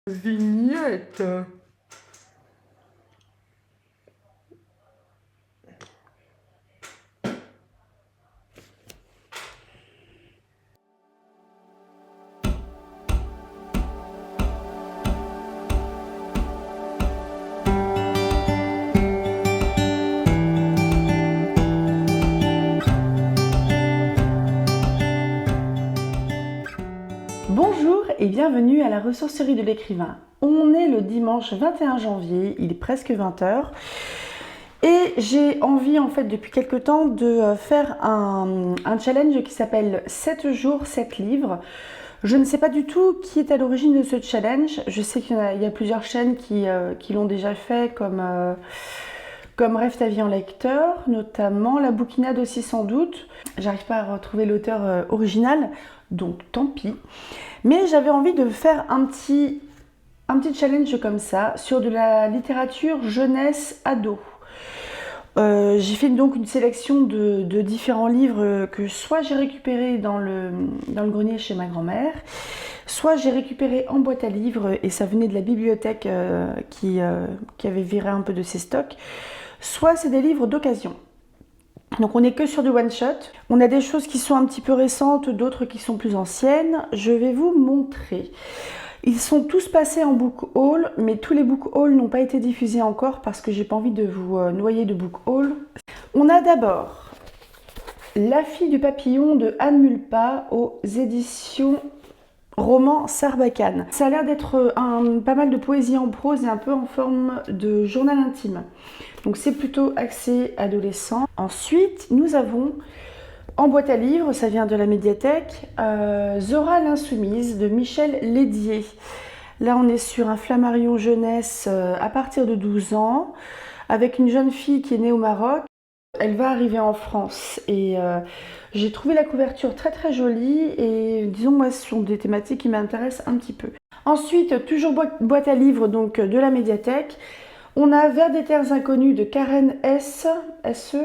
Vignette. Bonjour et bienvenue à la ressourcerie de l'écrivain. On est le dimanche 21 janvier, il est presque 20h et j'ai envie en fait depuis quelque temps de faire un challenge qui s'appelle 7 jours, 7 livres. Je ne sais pas du tout qui est à l'origine de ce challenge. Je sais qu'il y a plusieurs chaînes qui l'ont déjà fait comme Rêve ta vie en lecteur, notamment La Bouquinade aussi sans doute. J'arrive pas à retrouver l'auteur original, donc tant pis. Mais j'avais envie de faire un petit challenge comme ça sur de la littérature jeunesse ado. J'ai fait donc une sélection de différents livres que soit j'ai récupéré dans le grenier chez ma grand-mère, soit j'ai récupéré en boîte à livres et ça venait de la bibliothèque qui avait viré un peu de ses stocks, soit c'est des livres d'occasion. Donc on n'est que sur du one shot. On a des choses qui sont un petit peu récentes, d'autres qui sont plus anciennes. Je vais vous montrer. Ils sont tous passés en book haul, mais tous les book haul n'ont pas été diffusés encore parce que j'ai pas envie de vous noyer de book haul. On a d'abord La fille du papillon de Anne Mulpa aux éditions Roman Sarbacane. Ça a l'air d'être pas mal de poésie en prose et un peu en forme de journal intime. Donc c'est plutôt axé adolescent. Ensuite, nous avons en boîte à livres, ça vient de la médiathèque, Zora l'insoumise de Michel Lédier. Là, on est sur un Flammarion jeunesse à partir de 12 ans, avec une jeune fille qui est née au Maroc. Elle va arriver en France et j'ai trouvé la couverture très très jolie et disons moi ce sont des thématiques qui m'intéressent un petit peu. Ensuite, toujours boîte à livres donc de la médiathèque, on a Vers des terres inconnues de Karen S.E.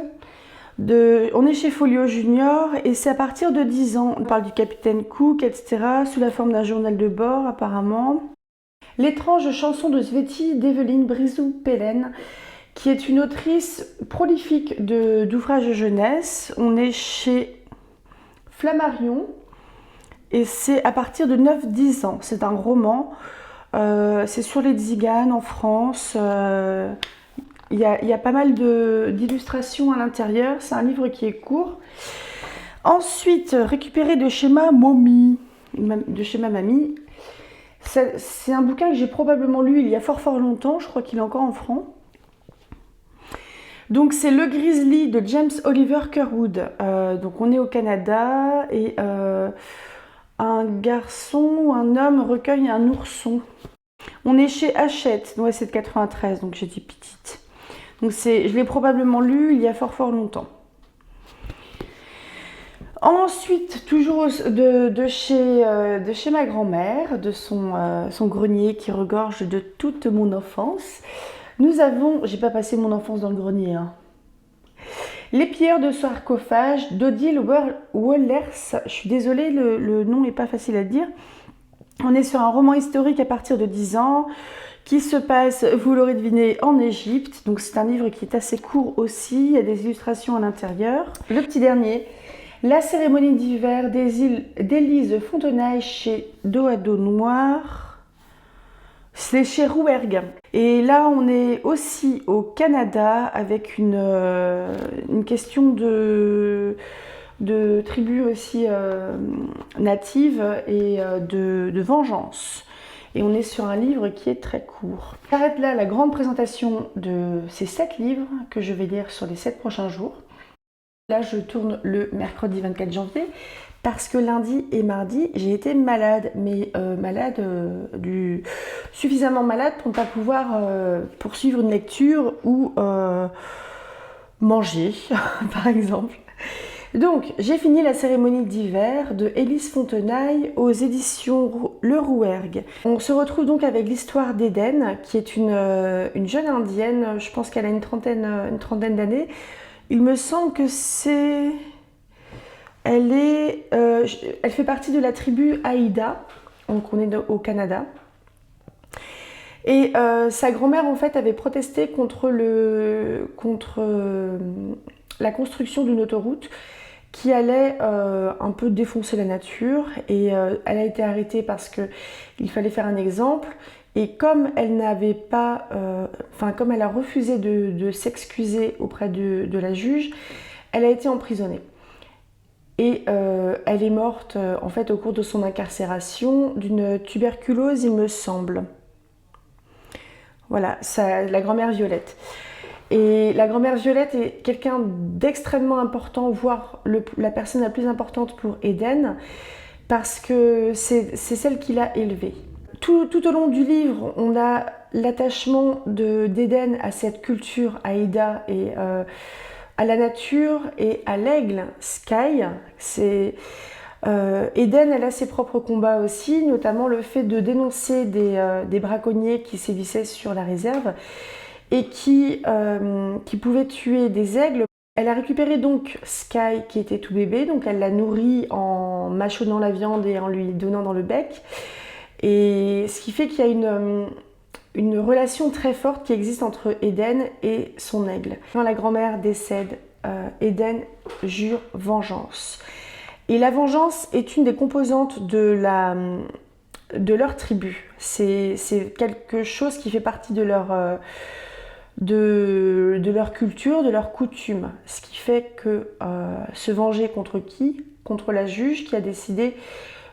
On est chez Folio Junior et c'est à partir de 10 ans. On parle du capitaine Cook, etc. sous la forme d'un journal de bord apparemment. L'étrange chanson de Sveti d'Evelyne Brizou-Pellen, qui est une autrice prolifique d'ouvrages de jeunesse. On est chez Flammarion et c'est à partir de 9-10 ans. C'est un roman, c'est sur les tziganes en France. Il y a pas mal d'illustrations à l'intérieur. C'est un livre qui est court. Ensuite, récupéré de chez ma mamie, c'est un bouquin que j'ai probablement lu il y a fort longtemps. Je crois qu'il est encore en franc. Donc c'est Le Grizzly de James Oliver Curwood. Donc on est au Canada et un garçon ou un homme recueille un ourson. On est chez Hachette, ouais, c'est de 93, donc j'étais petite. Donc je l'ai probablement lu il y a fort longtemps. Ensuite, toujours de chez ma grand-mère, de son grenier qui regorge de toute mon enfance, nous avons, j'ai pas passé mon enfance dans le grenier, hein. Les pilleurs de sarcophage d'Odile Wohlers. Je suis désolée, le nom n'est pas facile à dire. On est sur un roman historique à partir de 10 ans qui se passe, vous l'aurez deviné, en Égypte. Donc c'est un livre qui est assez court aussi, il y a des illustrations à l'intérieur. Le petit dernier, La cérémonie d'hiver d'Élise Fontenaille chez Dos à Dos Noir. C'est chez Rouergue. Et là, on est aussi au Canada avec une question de tribus aussi natives et de vengeance. Et on est sur un livre qui est très court. J'arrête là la grande présentation de ces 7 livres que je vais lire sur les 7 prochains jours. Là, je tourne le mercredi 24 janvier parce que lundi et mardi, j'ai été malade, mais suffisamment malade pour ne pas pouvoir poursuivre une lecture ou manger, par exemple. Donc, j'ai fini La cérémonie d'hiver de Élise Fontenaille aux éditions Le Rouergue. On se retrouve donc avec l'histoire d'Eden, qui est une jeune indienne, je pense qu'elle a une trentaine d'années. Il me semble que elle fait partie de la tribu Haïda, donc on est au Canada. Et sa grand-mère en fait avait protesté contre la construction d'une autoroute qui allait un peu défoncer la nature, et elle a été arrêtée parce qu'il fallait faire un exemple. Et comme elle n'avait pas, comme elle a refusé de s'excuser auprès de la juge, elle a été emprisonnée. Et elle est morte en fait au cours de son incarcération d'une tuberculose, il me semble. Voilà, la grand-mère Violette. Et la grand-mère Violette est quelqu'un d'extrêmement important, voire la personne la plus importante pour Eden, parce que c'est celle qui l'a élevée. Tout au long du livre, on a l'attachement d'Eden à cette culture, à Ida et à la nature et à l'aigle, Sky. Eden, elle a ses propres combats aussi, notamment le fait de dénoncer des braconniers qui sévissaient sur la réserve et qui pouvaient tuer des aigles. Elle a récupéré donc Sky qui était tout bébé, donc elle l'a nourri en mâchonnant la viande et en lui donnant dans le bec. Et ce qui fait qu'il y a une relation très forte qui existe entre Eden et son aigle. Quand la grand-mère décède, Eden jure vengeance. Et la vengeance est une des composantes de leur tribu. C'est quelque chose qui fait partie de leur culture, de leur coutume. Ce qui fait que se venger contre qui? Contre la juge qui a décidé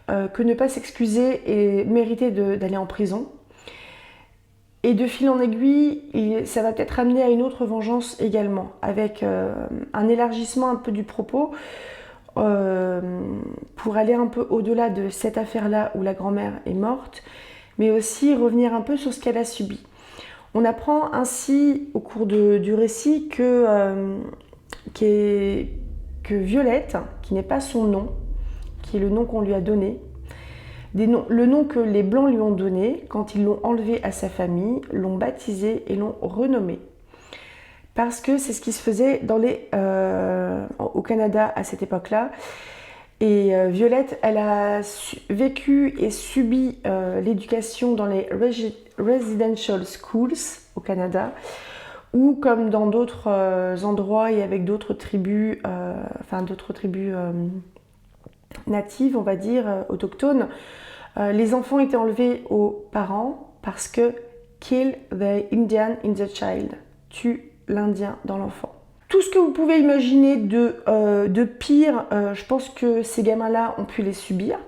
que ne pas s'excuser et mériter d'aller en prison. Et de fil en aiguille, ça va peut-être amener à une autre vengeance également, avec un élargissement un peu du propos pour aller un peu au-delà de cette affaire-là où la grand-mère est morte, mais aussi revenir un peu sur ce qu'elle a subi. On apprend ainsi au cours du récit que Violette, qui n'est pas son nom, qui est le nom qu'on lui a donné, le nom que les Blancs lui ont donné quand ils l'ont enlevé à sa famille, l'ont baptisé et l'ont renommé. Parce que c'est ce qui se faisait au Canada à cette époque-là. Et Violette, elle a vécu et subi l'éducation dans les residential schools au Canada, ou comme dans d'autres endroits et avec d'autres tribus, natives, on va dire, autochtones, les enfants étaient enlevés aux parents parce que kill the Indian in the child, tue l'Indien dans l'enfant. Tout ce que vous pouvez imaginer de pire, je pense que ces gamins-là ont pu les subir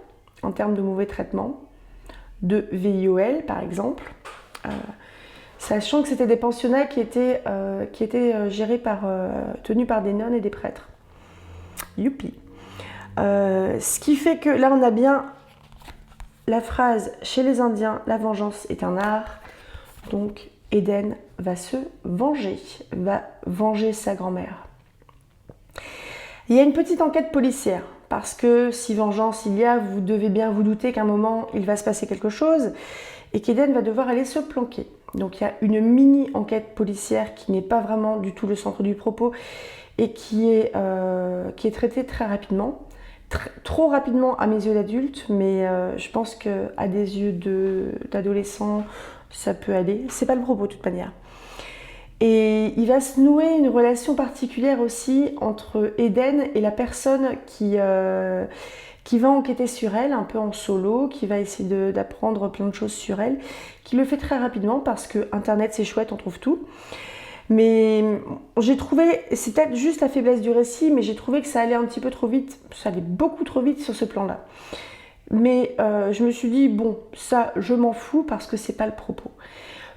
en termes de mauvais traitements, de VIOL par exemple, sachant que c'était des pensionnats qui étaient gérés tenus par des nonnes et des prêtres. Youpi. Ce qui fait que là on a bien la phrase chez les Indiens, la vengeance est un art, donc Eden va se venger, va venger sa grand-mère. Il y a une petite enquête policière, parce que si vengeance il y a, vous devez bien vous douter qu'à un moment il va se passer quelque chose et qu'Eden va devoir aller se planquer. Donc il y a une mini enquête policière qui n'est pas vraiment du tout le centre du propos et qui est traitée très rapidement. Trop rapidement à mes yeux d'adulte, mais je pense qu'à des yeux d'adolescent, ça peut aller. C'est pas le propos de toute manière. Et il va se nouer une relation particulière aussi entre Eden et la personne qui va enquêter sur elle, un peu en solo, qui va essayer d'apprendre plein de choses sur elle, qui le fait très rapidement parce que Internet c'est chouette, on trouve tout. Mais j'ai trouvé, c'est peut-être juste la faiblesse du récit, mais j'ai trouvé que ça allait un petit peu trop vite, ça allait beaucoup trop vite sur ce plan-là. Mais je me suis dit, bon, ça je m'en fous parce que c'est pas le propos.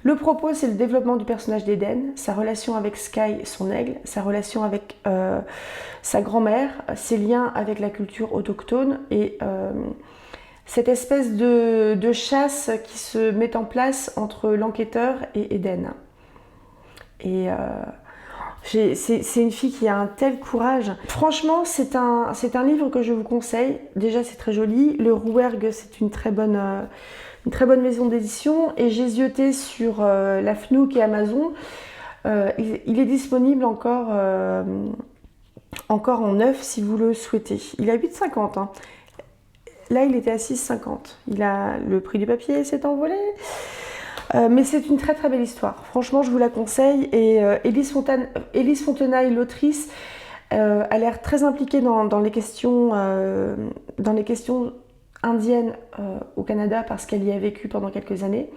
Le propos, c'est le développement du personnage d'Eden, sa relation avec Sky, son aigle, sa relation avec sa grand-mère, ses liens avec la culture autochtone et cette espèce de chasse qui se met en place entre l'enquêteur et Eden. Et c'est une fille qui a un tel courage. Franchement, c'est un livre que je vous conseille. Déjà, c'est très joli. Le Rouergue, c'est une très bonne maison d'édition. Et j'ai zioté sur la Fnac et Amazon. Il est disponible encore en neuf si vous le souhaitez. Il est à 8,50 hein. Là, il était à 6,50. Le prix du papier s'est envolé. Mais c'est une très très belle histoire. Franchement, je vous la conseille. Et Elise Fontenaille, l'autrice, a l'air très impliquée dans les questions indiennes au Canada parce qu'elle y a vécu pendant quelques années.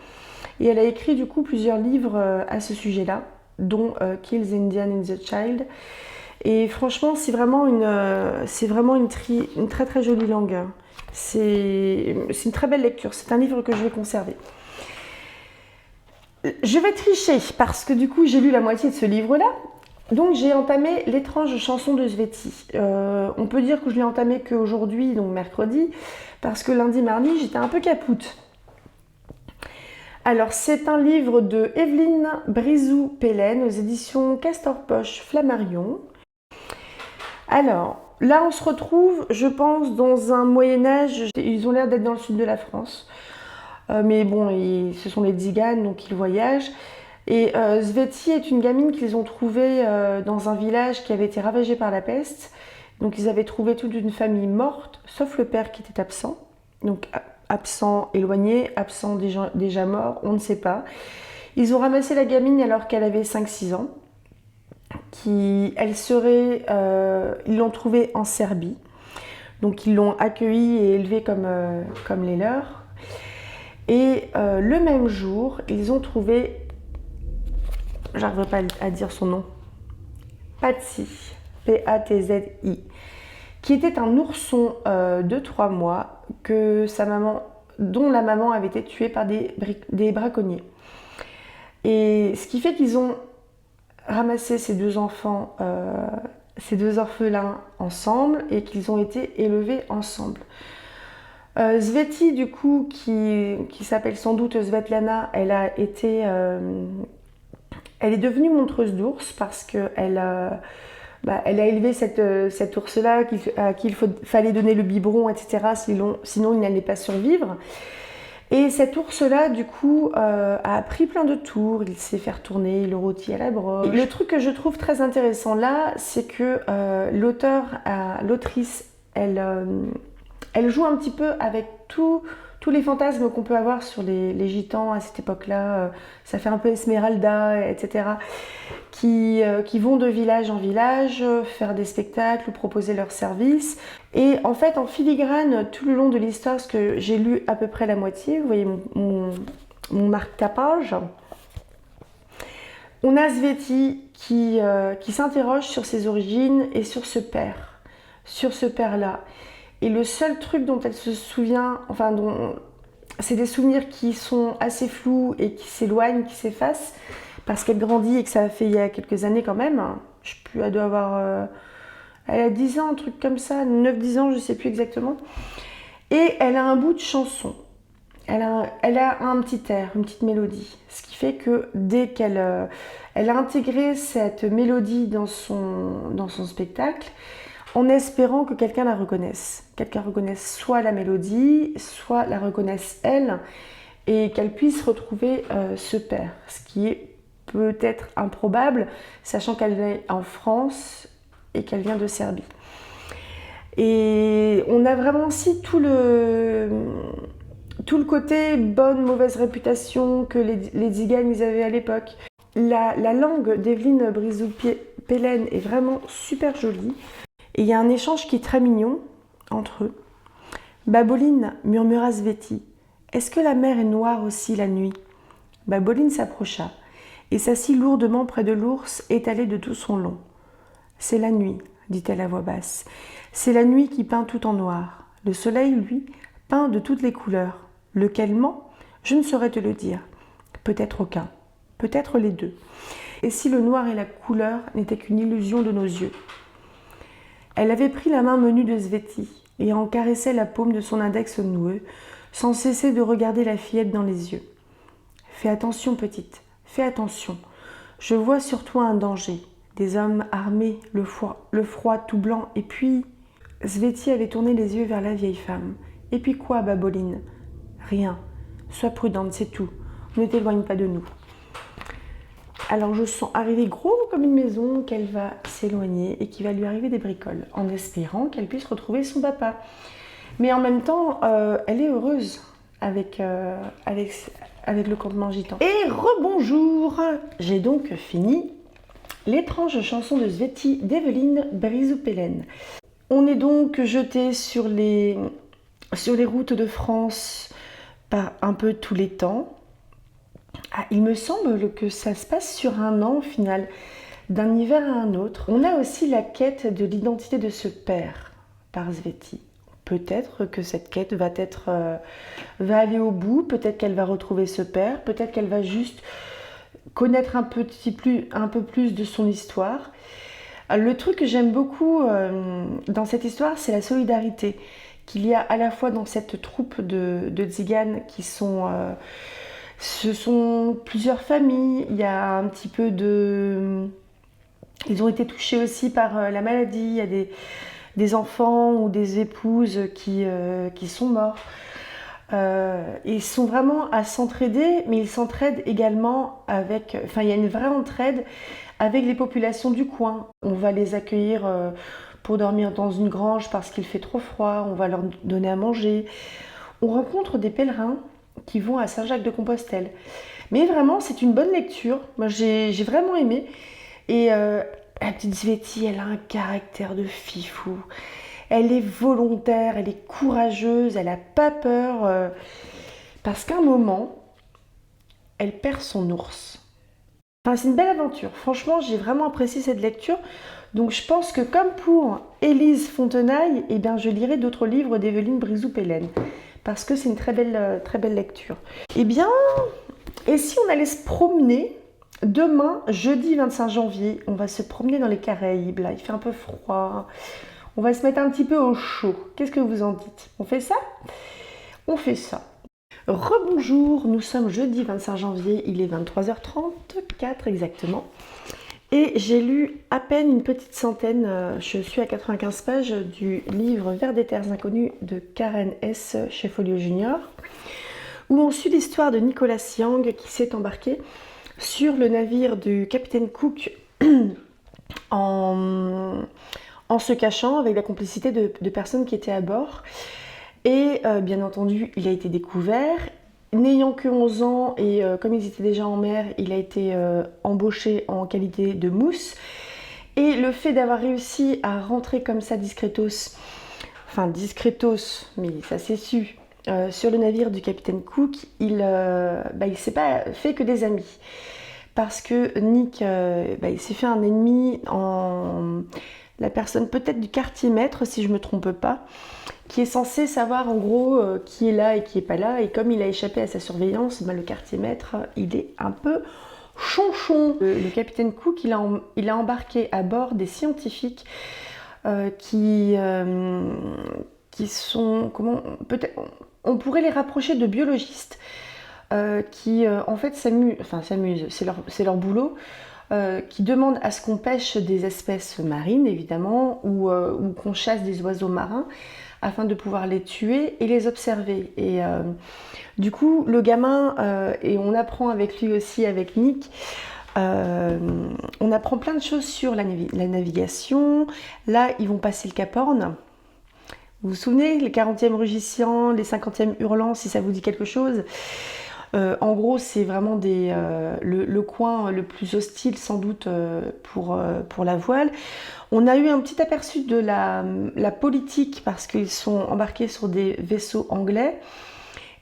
Et elle a écrit du coup plusieurs livres à ce sujet-là, dont Kill the Indian in the Child. Et franchement, c'est vraiment une très très jolie langue. C'est une très belle lecture. C'est un livre que je vais conserver. Je vais tricher parce que du coup, j'ai lu la moitié de ce livre-là. Donc j'ai entamé L'étrange chanson de Sveti. On peut dire que je l'ai entamé qu'aujourd'hui, donc mercredi, parce que lundi, mardi, j'étais un peu capoute. Alors c'est un livre de Evelyne Brizou-Pellen aux éditions Castor Poche Flammarion. Alors là on se retrouve, je pense, dans un Moyen-Âge. Ils ont l'air d'être dans le sud de la France. Mais bon, ce sont les Tziganes, donc ils voyagent. Et Sveti est une gamine qu'ils ont trouvée dans un village qui avait été ravagé par la peste. Donc ils avaient trouvé toute une famille morte, sauf le père qui était absent. Donc absent éloigné, absent déjà mort, on ne sait pas. Ils ont ramassé la gamine alors qu'elle avait 5-6 ans. Ils l'ont trouvée en Serbie. Donc ils l'ont accueillie et élevée comme les leurs. Et le même jour, ils ont trouvé, j'arriverai pas à dire son nom, Patzi, P-A-T-Z-I, qui était un ourson de 3 mois dont la maman avait été tuée par des braconniers. Et ce qui fait qu'ils ont ramassé ces deux enfants, ces deux orphelins ensemble et qu'ils ont été élevés ensemble. Sveti, du coup, qui s'appelle sans doute Svetlana, elle est devenue montreuse d'ours parce qu'elle a élevé cet ours-là à qui il fallait donner le biberon, etc. Sinon il n'allait pas survivre. Et cet ours-là, du coup, a appris plein de tours. Il sait faire tourner le rôti à la broche. Le truc que je trouve très intéressant là, c'est que l'autrice, elle joue un petit peu avec tous les fantasmes qu'on peut avoir sur les gitans à cette époque-là. Ça fait un peu Esmeralda, etc. Qui vont de village en village faire des spectacles ou proposer leurs services. Et en fait, en filigrane, tout le long de l'histoire, parce que j'ai lu à peu près la moitié, vous voyez mon marque-tapage, on a Sveti qui s'interroge sur ses origines et sur ce père-là. Et le seul truc dont elle se souvient, c'est des souvenirs qui sont assez flous et qui s'éloignent, qui s'effacent, parce qu'elle grandit et que ça a fait il y a quelques années quand même. Je sais plus, elle doit avoir... elle a 10 ans, un truc comme ça, 9-10 ans, je ne sais plus exactement. Et elle a un bout de chanson. Elle a un petit air, une petite mélodie. Ce qui fait que dès qu'elle a intégré cette mélodie dans son spectacle, en espérant que quelqu'un la reconnaisse. Quelqu'un reconnaisse soit la mélodie, soit la reconnaisse elle, et qu'elle puisse retrouver ce père. Ce qui est peut-être improbable, sachant qu'elle est en France et qu'elle vient de Serbie. Et on a vraiment aussi tout le côté bonne, mauvaise réputation que les Tziganes ils avaient à l'époque. La langue d'Evelyne Brizou-Pellen est vraiment super jolie. Et il y a un échange qui est très mignon entre eux. Baboline, murmura Sveti, est-ce que la mer est noire aussi la nuit? Baboline s'approcha et s'assit lourdement près de l'ours étalé de tout son long. C'est la nuit, dit-elle à voix basse. C'est la nuit qui peint tout en noir. Le soleil, lui, peint de toutes les couleurs. Lequel ment? Je ne saurais te le dire. Peut-être aucun. Peut-être les deux. Et si le noir et la couleur n'étaient qu'une illusion de nos yeux? Elle avait pris la main menue de Sveti et en caressait la paume de son index noueux, sans cesser de regarder la fillette dans les yeux. Fais attention, petite, fais attention. Je vois sur toi un danger. Des hommes armés, le froid tout blanc, et puis... Sveti avait tourné les yeux vers la vieille femme. Et puis quoi, Baboline? Rien. Sois prudente, c'est tout. Ne t'éloigne pas de nous. Alors je sens arriver gros comme une maison qu'elle va s'éloigner et qu'il va lui arriver des bricoles, en espérant qu'elle puisse retrouver son papa. Mais en même temps, elle est heureuse avec avec le campement gitan. Et rebonjour! J'ai donc fini l'étrange chanson de Sveti d'Eveline Brizoupelen. On est donc jeté sur les routes de France par un peu tous les temps. Ah, il me semble que ça se passe sur un an au final, d'un hiver à un autre. On a aussi la quête de l'identité de ce père par Sveti. Peut-être que cette quête va aller au bout, peut-être qu'elle va retrouver ce père, peut-être qu'elle va juste connaître un peu plus de son histoire. Le truc que j'aime beaucoup dans cette histoire, c'est la solidarité qu'il y a à la fois dans cette troupe de tziganes qui sont... ce sont plusieurs familles, il y a un petit peu de... Ils ont été touchés aussi par la maladie, il y a des enfants ou des épouses qui sont morts. Ils sont vraiment à s'entraider, mais ils s'entraident également avec... Enfin, il y a une vraie entraide avec les populations du coin. On va les accueillir pour dormir dans une grange parce qu'il fait trop froid, on va leur donner à manger. On rencontre des pèlerins qui vont à Saint-Jacques-de-Compostelle. Mais vraiment, c'est une bonne lecture. Moi, j'ai vraiment aimé. Et la petite Sveti, elle a un caractère de fifou. Elle est volontaire, elle est courageuse, elle n'a pas peur. Parce qu'à un moment, elle perd son ours. Enfin, c'est une belle aventure. Franchement, j'ai vraiment apprécié cette lecture. Donc, je pense que comme pour Élise Fontenaille, eh bien, je lirai d'autres livres d'Eveline Brizoupelen. Parce que c'est une très belle lecture. Eh bien, et si on allait se promener demain, jeudi 25 janvier, on va se promener dans les Caraïbes. Là, il fait un peu froid. On va se mettre un petit peu au chaud. Qu'est-ce que vous en dites? On fait ça? On fait ça. Rebonjour, nous sommes jeudi 25 janvier, il est 23h34 exactement. Et j'ai lu à peine une petite centaine, je suis à 95 pages, du livre Vers des terres inconnues de Karen S. chez Folio Junior, où on suit l'histoire de Nicolas Siang qui s'est embarqué sur le navire du capitaine Cook en se cachant avec la complicité de personnes qui étaient à bord. Et bien entendu, il a été découvert. N'ayant que 11 ans et comme ils étaient déjà en mer, il a été embauché en qualité de mousse. Et le fait d'avoir réussi à rentrer comme ça discretos, mais ça s'est su, sur le navire du capitaine Cook, il s'est pas fait que des amis. Parce que Nick, il s'est fait un ennemi en la personne peut-être du quartier maître, si je ne me trompe pas, qui est censé savoir en gros qui est là et qui n'est pas là. Et comme il a échappé à sa surveillance, le quartier maître, il est un peu chonchon. Le capitaine Cook, il a embarqué à bord des scientifiques qui sont, peut-être, on pourrait les rapprocher de biologistes qui en fait s'amusent, c'est leur boulot. Qui demandent à ce qu'on pêche des espèces marines, évidemment, ou qu'on chasse des oiseaux marins, afin de pouvoir les tuer et les observer. Et du coup, le gamin, et on apprend avec lui aussi, avec Nick, on apprend plein de choses sur la navigation. Là, ils vont passer le Cap Horn. Vous vous souvenez, les 40e rugissants, les 50e hurlants, si ça vous dit quelque chose. En gros, c'est vraiment le coin le plus hostile sans doute pour la voile. On a eu un petit aperçu de la politique parce qu'ils sont embarqués sur des vaisseaux anglais.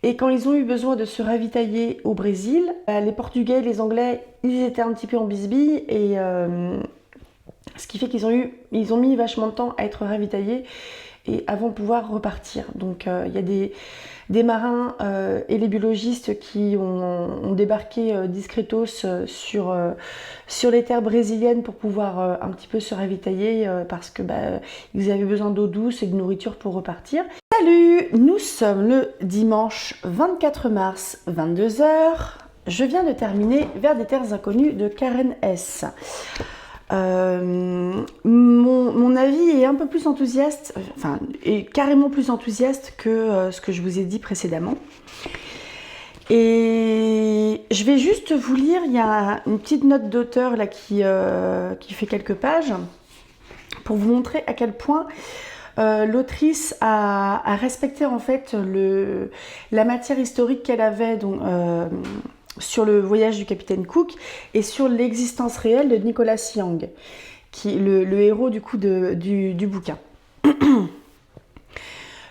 Et quand ils ont eu besoin de se ravitailler au Brésil, les Portugais, les Anglais, ils étaient un petit peu en bisbille. Et ce qui fait qu'ils ont mis vachement de temps à être ravitaillés et avant de pouvoir repartir. Donc il y a des marins et les biologistes qui ont débarqué discretos sur les terres brésiliennes pour pouvoir un petit peu se ravitailler parce que ils avaient besoin d'eau douce et de nourriture pour repartir. Salut, nous sommes le dimanche 24 mars, 22 h. Je viens de terminer Vers des terres inconnues de Karen S. Mon avis est un peu plus enthousiaste, est carrément plus enthousiaste que ce que je vous ai dit précédemment. Et je vais juste vous lire, il y a une petite note d'auteur là qui fait quelques pages pour vous montrer à quel point l'autrice a respecté en fait la matière historique qu'elle avait donc, sur le voyage du capitaine Cook et sur l'existence réelle de Nicholas Young, qui est le héros du coup du bouquin.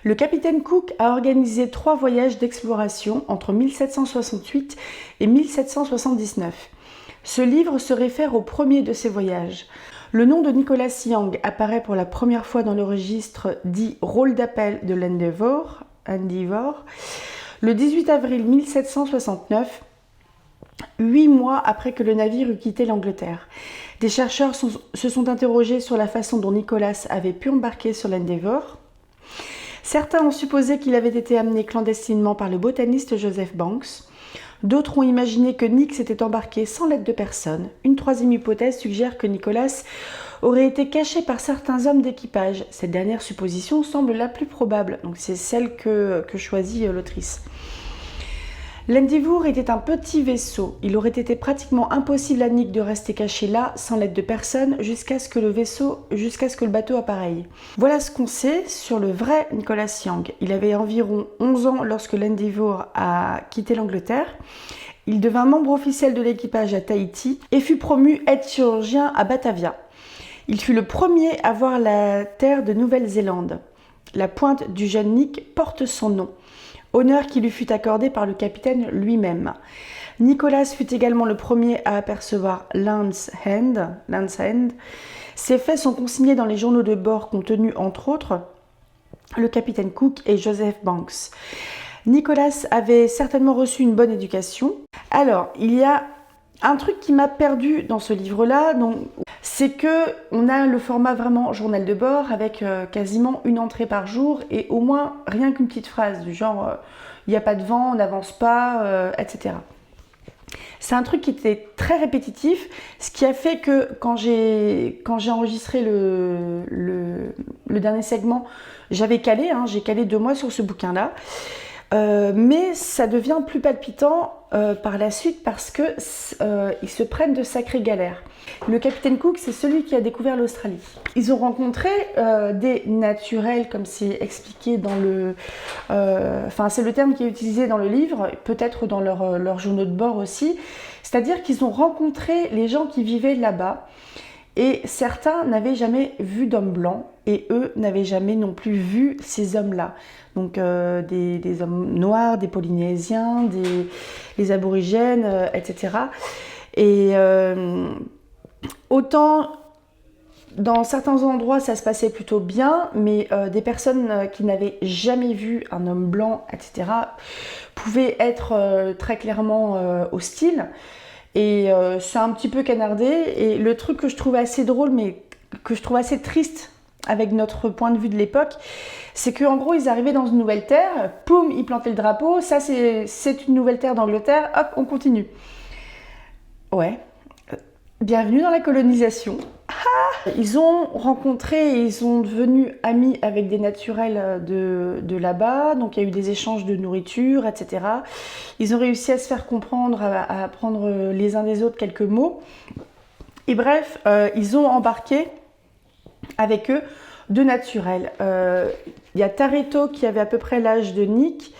Le capitaine Cook a organisé 3 voyages d'exploration entre 1768 et 1779. Ce livre se réfère au premier de ces voyages. Le nom de Nicholas Young apparaît pour la première fois dans le registre dit rôle d'appel de l'Endeavour, le 18 avril 1769, 8 mois après que le navire eut quitté l'Angleterre. Des chercheurs se sont interrogés sur la façon dont Nicholas avait pu embarquer sur l'Endeavour. Certains ont supposé qu'il avait été amené clandestinement par le botaniste Joseph Banks. D'autres ont imaginé que Nick s'était embarqué sans l'aide de personne. Une troisième hypothèse suggère que Nicholas aurait été caché par certains hommes d'équipage. Cette dernière supposition semble la plus probable, donc c'est celle que choisit l'autrice. L'Endeavour était un petit vaisseau. Il aurait été pratiquement impossible à Nick de rester caché là, sans l'aide de personne, jusqu'à ce que le bateau appareille. Voilà ce qu'on sait sur le vrai Nicholas Young. Il avait environ 11 ans lorsque l'Endeavour a quitté l'Angleterre. Il devint membre officiel de l'équipage à Tahiti et fut promu aide-chirurgien à Batavia. Il fut le premier à voir la terre de Nouvelle-Zélande. La pointe du jeune Nick porte son nom. Honneur qui lui fut accordé par le capitaine lui-même. Nicholas fut également le premier à apercevoir Land's End. Ces faits sont consignés dans les journaux de bord contenus entre autres le capitaine Cook et Joseph Banks. Nicholas avait certainement reçu une bonne éducation. Alors, il y a un truc qui m'a perdu dans ce livre-là, c'est que on a le format vraiment journal de bord avec quasiment une entrée par jour et au moins rien qu'une petite phrase du genre il n'y a pas de vent, on n'avance pas, etc. C'est un truc qui était très répétitif, ce qui a fait que quand j'ai enregistré le dernier segment, j'avais calé, j'ai calé 2 mois sur ce bouquin-là. Mais ça devient plus palpitant par la suite parce que ils se prennent de sacrées galères. Le capitaine Cook, c'est celui qui a découvert l'Australie. Ils ont rencontré des naturels, comme c'est expliqué dans le... c'est le terme qui est utilisé dans le livre, peut-être dans leur journaux de bord aussi. C'est-à-dire qu'ils ont rencontré les gens qui vivaient là-bas. Et certains n'avaient jamais vu d'hommes blancs et eux n'avaient jamais non plus vu ces hommes-là. Donc des hommes noirs, des Polynésiens, des aborigènes, etc. Et autant dans certains endroits ça se passait plutôt bien, mais des personnes qui n'avaient jamais vu un homme blanc, etc. pouvaient être très clairement hostiles. Et c'est un petit peu canardé. Et le truc que je trouve assez drôle, mais que je trouve assez triste avec notre point de vue de l'époque, c'est qu'en gros, ils arrivaient dans une nouvelle terre, poum, ils plantaient le drapeau, ça c'est une nouvelle terre d'Angleterre, hop, on continue. Ouais, bienvenue dans la colonisation. Ils ont rencontré et ils sont devenus amis avec des naturels de là-bas, donc il y a eu des échanges de nourriture, etc. Ils ont réussi à se faire comprendre, à apprendre les uns des autres quelques mots. Et bref, ils ont embarqué avec eux 2 naturels. Il y a Tareto qui avait à peu près l'âge de Nick,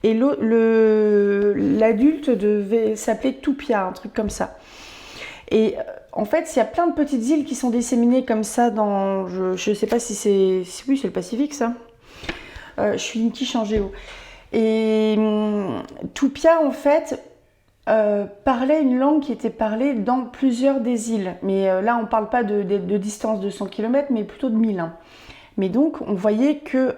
et l'adulte devait s'appeler Tupia, un truc comme ça. Et en fait, il y a plein de petites îles qui sont disséminées comme ça dans... Je ne sais pas si c'est... Oui, c'est le Pacifique, ça. Je suis une quiche en géo. Et Tupia, en fait, parlait une langue qui était parlée dans plusieurs des îles. Mais là, on ne parle pas de distance de 100 km, mais plutôt de 1000. Mais donc, on voyait que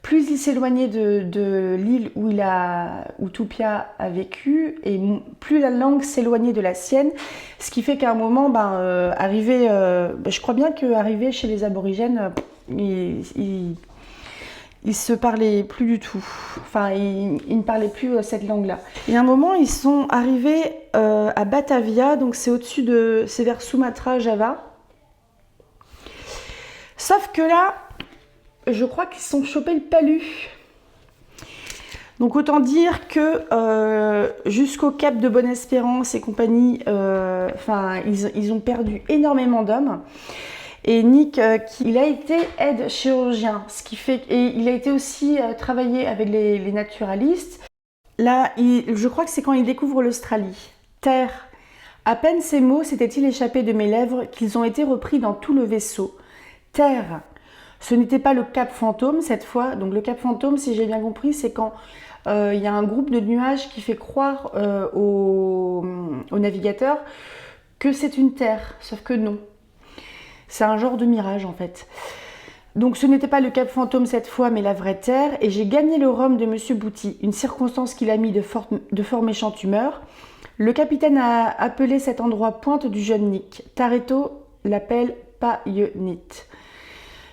plus il s'éloignait de l'île où Tupia a vécu, et plus la langue s'éloignait de la sienne, ce qui fait qu'à un moment, je crois bien qu'arrivé chez les aborigènes, ils se parlaient plus du tout. Enfin, ils ne parlaient plus cette langue-là. Et à un moment, ils sont arrivés à Batavia, donc c'est c'est vers Sumatra, Java. Sauf que là, je crois qu'ils se sont chopés le palu. Donc autant dire que jusqu'au cap de Bonne-Espérance et compagnie, ils ont perdu énormément d'hommes. Et Nick, il a été aide chirurgien, ce qui fait, et il a été aussi travaillé avec les naturalistes. Là, je crois que c'est quand il découvre l'Australie. Terre. À peine ces mots s'étaient-ils échappés de mes lèvres qu'ils ont été repris dans tout le vaisseau. Terre. Ce n'était pas le cap fantôme cette fois. Donc le cap fantôme, si j'ai bien compris, c'est quand il y a un groupe de nuages qui fait croire au navigateur que c'est une terre, sauf que non. C'est un genre de mirage en fait. Donc ce n'était pas le cap fantôme cette fois, mais la vraie terre, et j'ai gagné le rhum de Monsieur Bouty, une circonstance qu'il a mis de fort méchante humeur. Le capitaine a appelé cet endroit pointe du jeune Nick. Tareto l'appelle Payonite.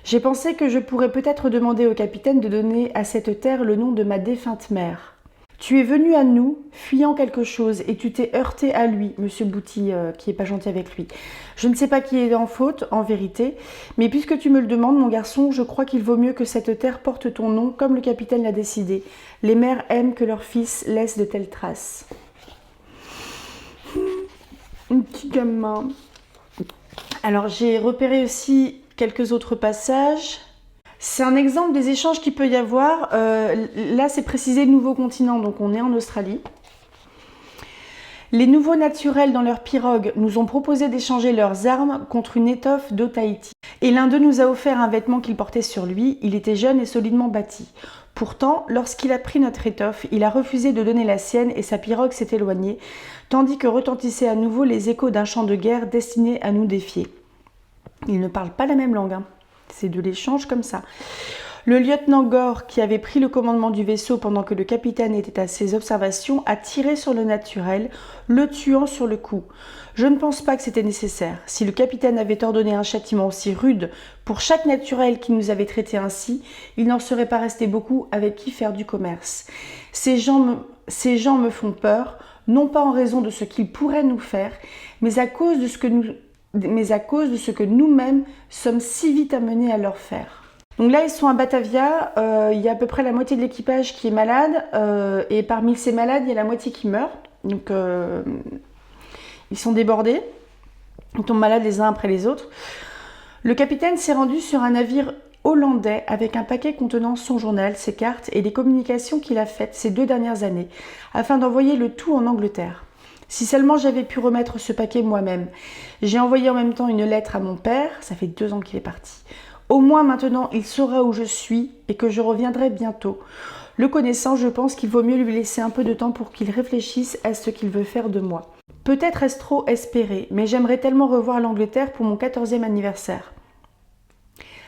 J'ai pensé que je pourrais peut-être demander au capitaine de donner à cette terre le nom de ma défunte mère. Tu es venu à nous, fuyant quelque chose, et tu t'es heurté à lui, Monsieur Bouty, qui est pas gentil avec lui. Je ne sais pas qui est en faute, en vérité, mais puisque tu me le demandes, mon garçon, je crois qu'il vaut mieux que cette terre porte ton nom, comme le capitaine l'a décidé. Les mères aiment que leurs fils laissent de telles traces. Un petit gamin. Alors, j'ai repéré aussi quelques autres passages. C'est un exemple des échanges qu'il peut y avoir. Là, c'est précisé nouveau continent, donc on est en Australie. Les nouveaux naturels dans leur pirogue nous ont proposé d'échanger leurs armes contre une étoffe d'Otaïti. Et l'un d'eux nous a offert un vêtement qu'il portait sur lui. Il était jeune et solidement bâti. Pourtant, lorsqu'il a pris notre étoffe, il a refusé de donner la sienne et sa pirogue s'est éloignée, tandis que retentissaient à nouveau les échos d'un champ de guerre destiné à nous défier. Ils ne parlent pas la même langue, hein. C'est de l'échange comme ça. Le lieutenant Gore, qui avait pris le commandement du vaisseau pendant que le capitaine était à ses observations, a tiré sur le naturel, le tuant sur le coup. Je ne pense pas que c'était nécessaire. Si le capitaine avait ordonné un châtiment aussi rude pour chaque naturel qui nous avait traités ainsi, il n'en serait pas resté beaucoup avec qui faire du commerce. Ces gens me font peur, non pas en raison de ce qu'ils pourraient nous faire, mais à cause de ce que nous-mêmes sommes si vite amenés à leur faire. Donc là, ils sont à Batavia, il y a à peu près la moitié de l'équipage qui est malade, et parmi ces malades, il y a la moitié qui meurt. Donc ils sont débordés, ils tombent malades les uns après les autres. Le capitaine s'est rendu sur un navire hollandais avec un paquet contenant son journal, ses cartes et les communications qu'il a faites ces 2 dernières années, afin d'envoyer le tout en Angleterre. Si seulement j'avais pu remettre ce paquet moi-même. J'ai envoyé en même temps une lettre à mon père, ça fait 2 ans qu'il est parti. Au moins maintenant, il saura où je suis et que je reviendrai bientôt. Le connaissant, je pense qu'il vaut mieux lui laisser un peu de temps pour qu'il réfléchisse à ce qu'il veut faire de moi. Peut-être est-ce trop espéré, mais j'aimerais tellement revoir l'Angleterre pour mon 14e anniversaire.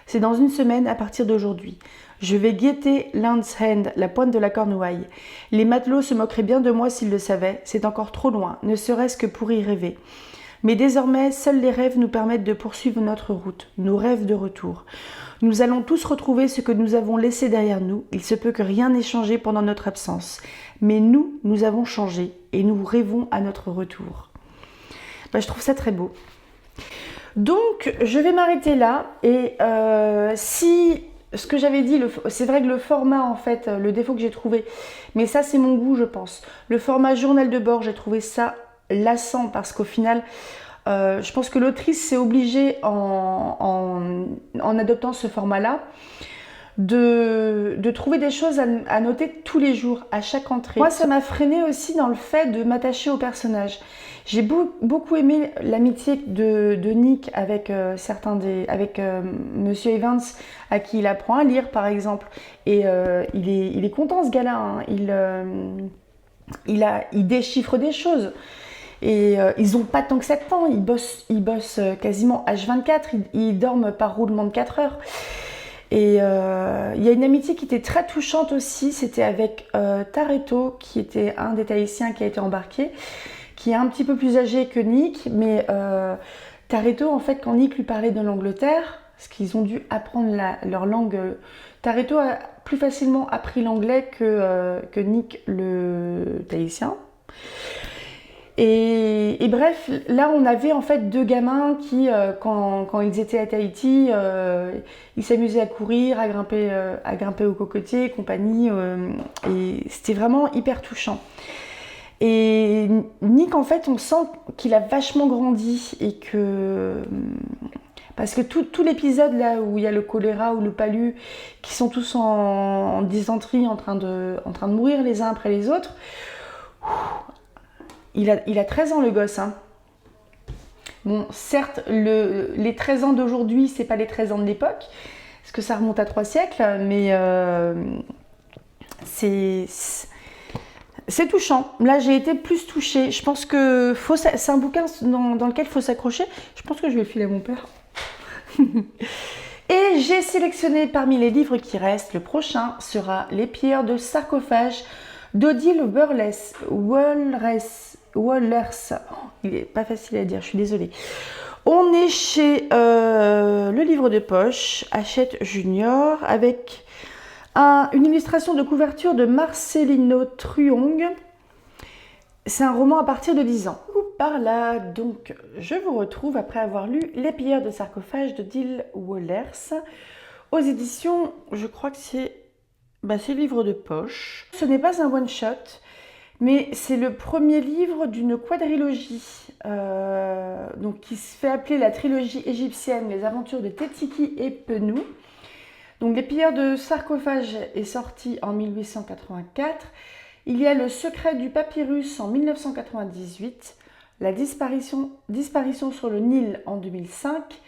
C'est dans 1 semaine à partir d'aujourd'hui. Je vais guetter Land's End, la pointe de la Cornouaille. Les matelots se moqueraient bien de moi s'ils le savaient, c'est encore trop loin, ne serait-ce que pour y rêver. Mais désormais, seuls les rêves nous permettent de poursuivre notre route, nos rêves de retour. Nous allons tous retrouver ce que nous avons laissé derrière nous. Il se peut que rien n'ait changé pendant notre absence. Mais nous avons changé et nous rêvons à notre retour. Je trouve ça très beau. Donc, je vais m'arrêter là. Et si ce que j'avais dit, c'est vrai que le format, en fait, le défaut que j'ai trouvé, mais ça, c'est mon goût, je pense. Le format journal de bord, j'ai trouvé ça lassant parce qu'au final, je pense que l'autrice s'est obligée en adoptant ce format-là de trouver des choses à noter tous les jours, à chaque entrée. Moi, ça m'a freiné aussi dans le fait de m'attacher au personnage. J'ai beaucoup aimé l'amitié de Nick avec Monsieur Evans, à qui il apprend à lire, par exemple. Et il est content, ce gars-là, hein. Il déchiffre des choses. Et ils n'ont pas tant que 7 ans, ils bossent quasiment H24, ils dorment par roulement de 4 heures. Et il y a une amitié qui était très touchante aussi, c'était avec Tareto, qui était un des Tahitiens qui a été embarqué, qui est un petit peu plus âgé que Nick, mais Tareto, en fait, quand Nick lui parlait de l'Angleterre, parce qu'ils ont dû apprendre leur langue, Tareto a plus facilement appris l'anglais que Nick le Tahitien. Et bref, là on avait en fait 2 gamins qui, quand ils étaient à Tahiti, ils s'amusaient à courir, à grimper aux cocotiers et compagnie, et c'était vraiment hyper touchant. Et Nick, en fait, on sent qu'il a vachement grandi et que Parce que tout l'épisode là où il y a le choléra ou le palu, qui sont tous en dysenterie, en train de mourir les uns après les autres, il a 13 ans le gosse, hein. Bon, certes, les 13 ans d'aujourd'hui, c'est pas les 13 ans de l'époque, parce que ça remonte à 3 siècles, mais c'est touchant. Là, j'ai été plus touchée. Je pense que c'est un bouquin dans lequel il faut s'accrocher. Je pense que je vais le filer à mon père. Et j'ai sélectionné parmi les livres qui restent, le prochain sera Les pierres de sarcophage d'Odile Wohlers. Il n'est pas facile à dire, je suis désolée. On est chez le livre de poche, Hachette Junior, avec une illustration de couverture de Marcelino Truong. C'est un roman à partir de 10 ans. Par là, donc, je vous retrouve après avoir lu Les pierres de sarcophage d'Odile Wohlers aux éditions, je crois que c'est livre de poche. Ce n'est pas un one-shot, mais c'est le premier livre d'une quadrilogie donc qui se fait appeler la trilogie égyptienne Les aventures de Tétiki et Penou. Donc Les pierres de sarcophage est sorti en 1884. Il y a Le secret du papyrus en 1998, La disparition sur le Nil en 2005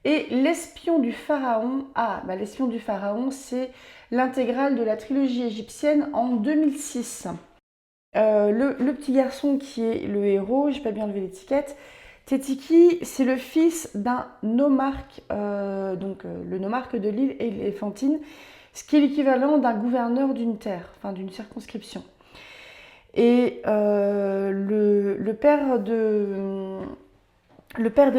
et L'espion du pharaon. L'espion du pharaon, c'est l'intégrale de la trilogie égyptienne en 2006. Le petit garçon qui est le héros, j'ai pas bien levé l'étiquette, Tétiki, c'est le fils d'un nomarque, le nomarque de l'île éléphantine, ce qui est l'équivalent d'un gouverneur d'une terre, enfin d'une circonscription. Et le père de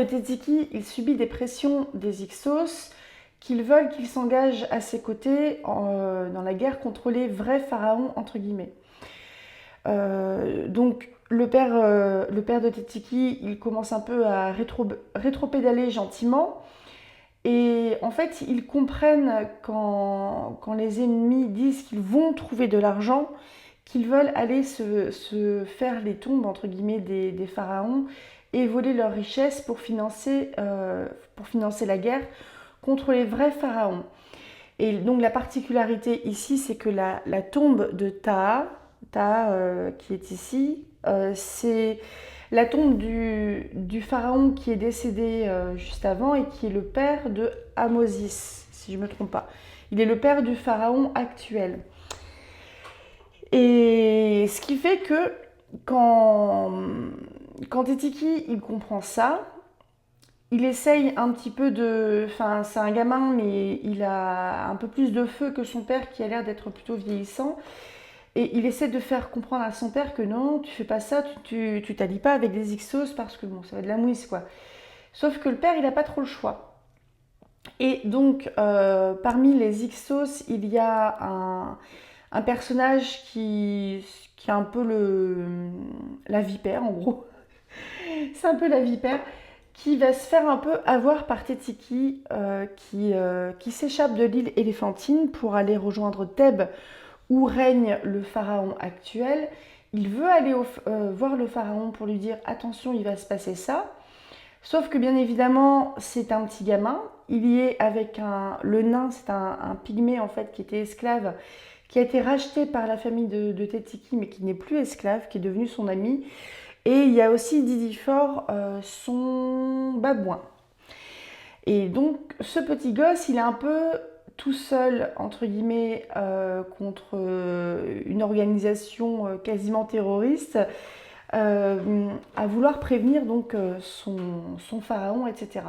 Tétiki, il subit des pressions des Hyksos qu'ils veulent qu'il s'engage à ses côtés dans la guerre contre les vrais pharaons, entre guillemets. Donc le père de Tétiki, il commence un peu à rétropédaler gentiment. Et en fait, ils comprennent quand les ennemis disent qu'ils vont trouver de l'argent, qu'ils veulent aller se faire les tombes, entre guillemets, des pharaons et voler leurs richesses pour financer la guerre contre les vrais pharaons. Et donc la particularité ici, c'est que la tombe de Taha, qui est ici, c'est la tombe du pharaon qui est décédé juste avant et qui est le père de Ahmosis, si je ne me trompe pas. Il est le père du pharaon actuel. Et ce qui fait que quand Tétiki il comprend ça, il essaye un petit peu de... Enfin, c'est un gamin, mais il a un peu plus de feu que son père qui a l'air d'être plutôt vieillissant. Et il essaie de faire comprendre à son père que non, tu fais pas ça, tu t'allies pas avec des Hyksos parce que bon, ça va de la mouise quoi. Sauf que le père, il n'a pas trop le choix. Et donc, parmi les Hyksos, il y a un personnage qui est un peu la vipère en gros. C'est un peu la vipère qui va se faire un peu avoir par Tétiki qui s'échappe de l'île éléphantine pour aller rejoindre Thèbes où règne le pharaon actuel. Il veut aller voir le pharaon pour lui dire attention, il va se passer ça. Sauf que bien évidemment, c'est un petit gamin. Il y est avec le nain, c'est un pygmée en fait qui était esclave, qui a été racheté par la famille de Tétiki, mais qui n'est plus esclave, qui est devenu son ami. Et il y a aussi Didifor, son babouin. Et donc, ce petit gosse, il est un peu tout seul, entre guillemets, contre une organisation quasiment terroriste, à vouloir prévenir donc son pharaon, etc.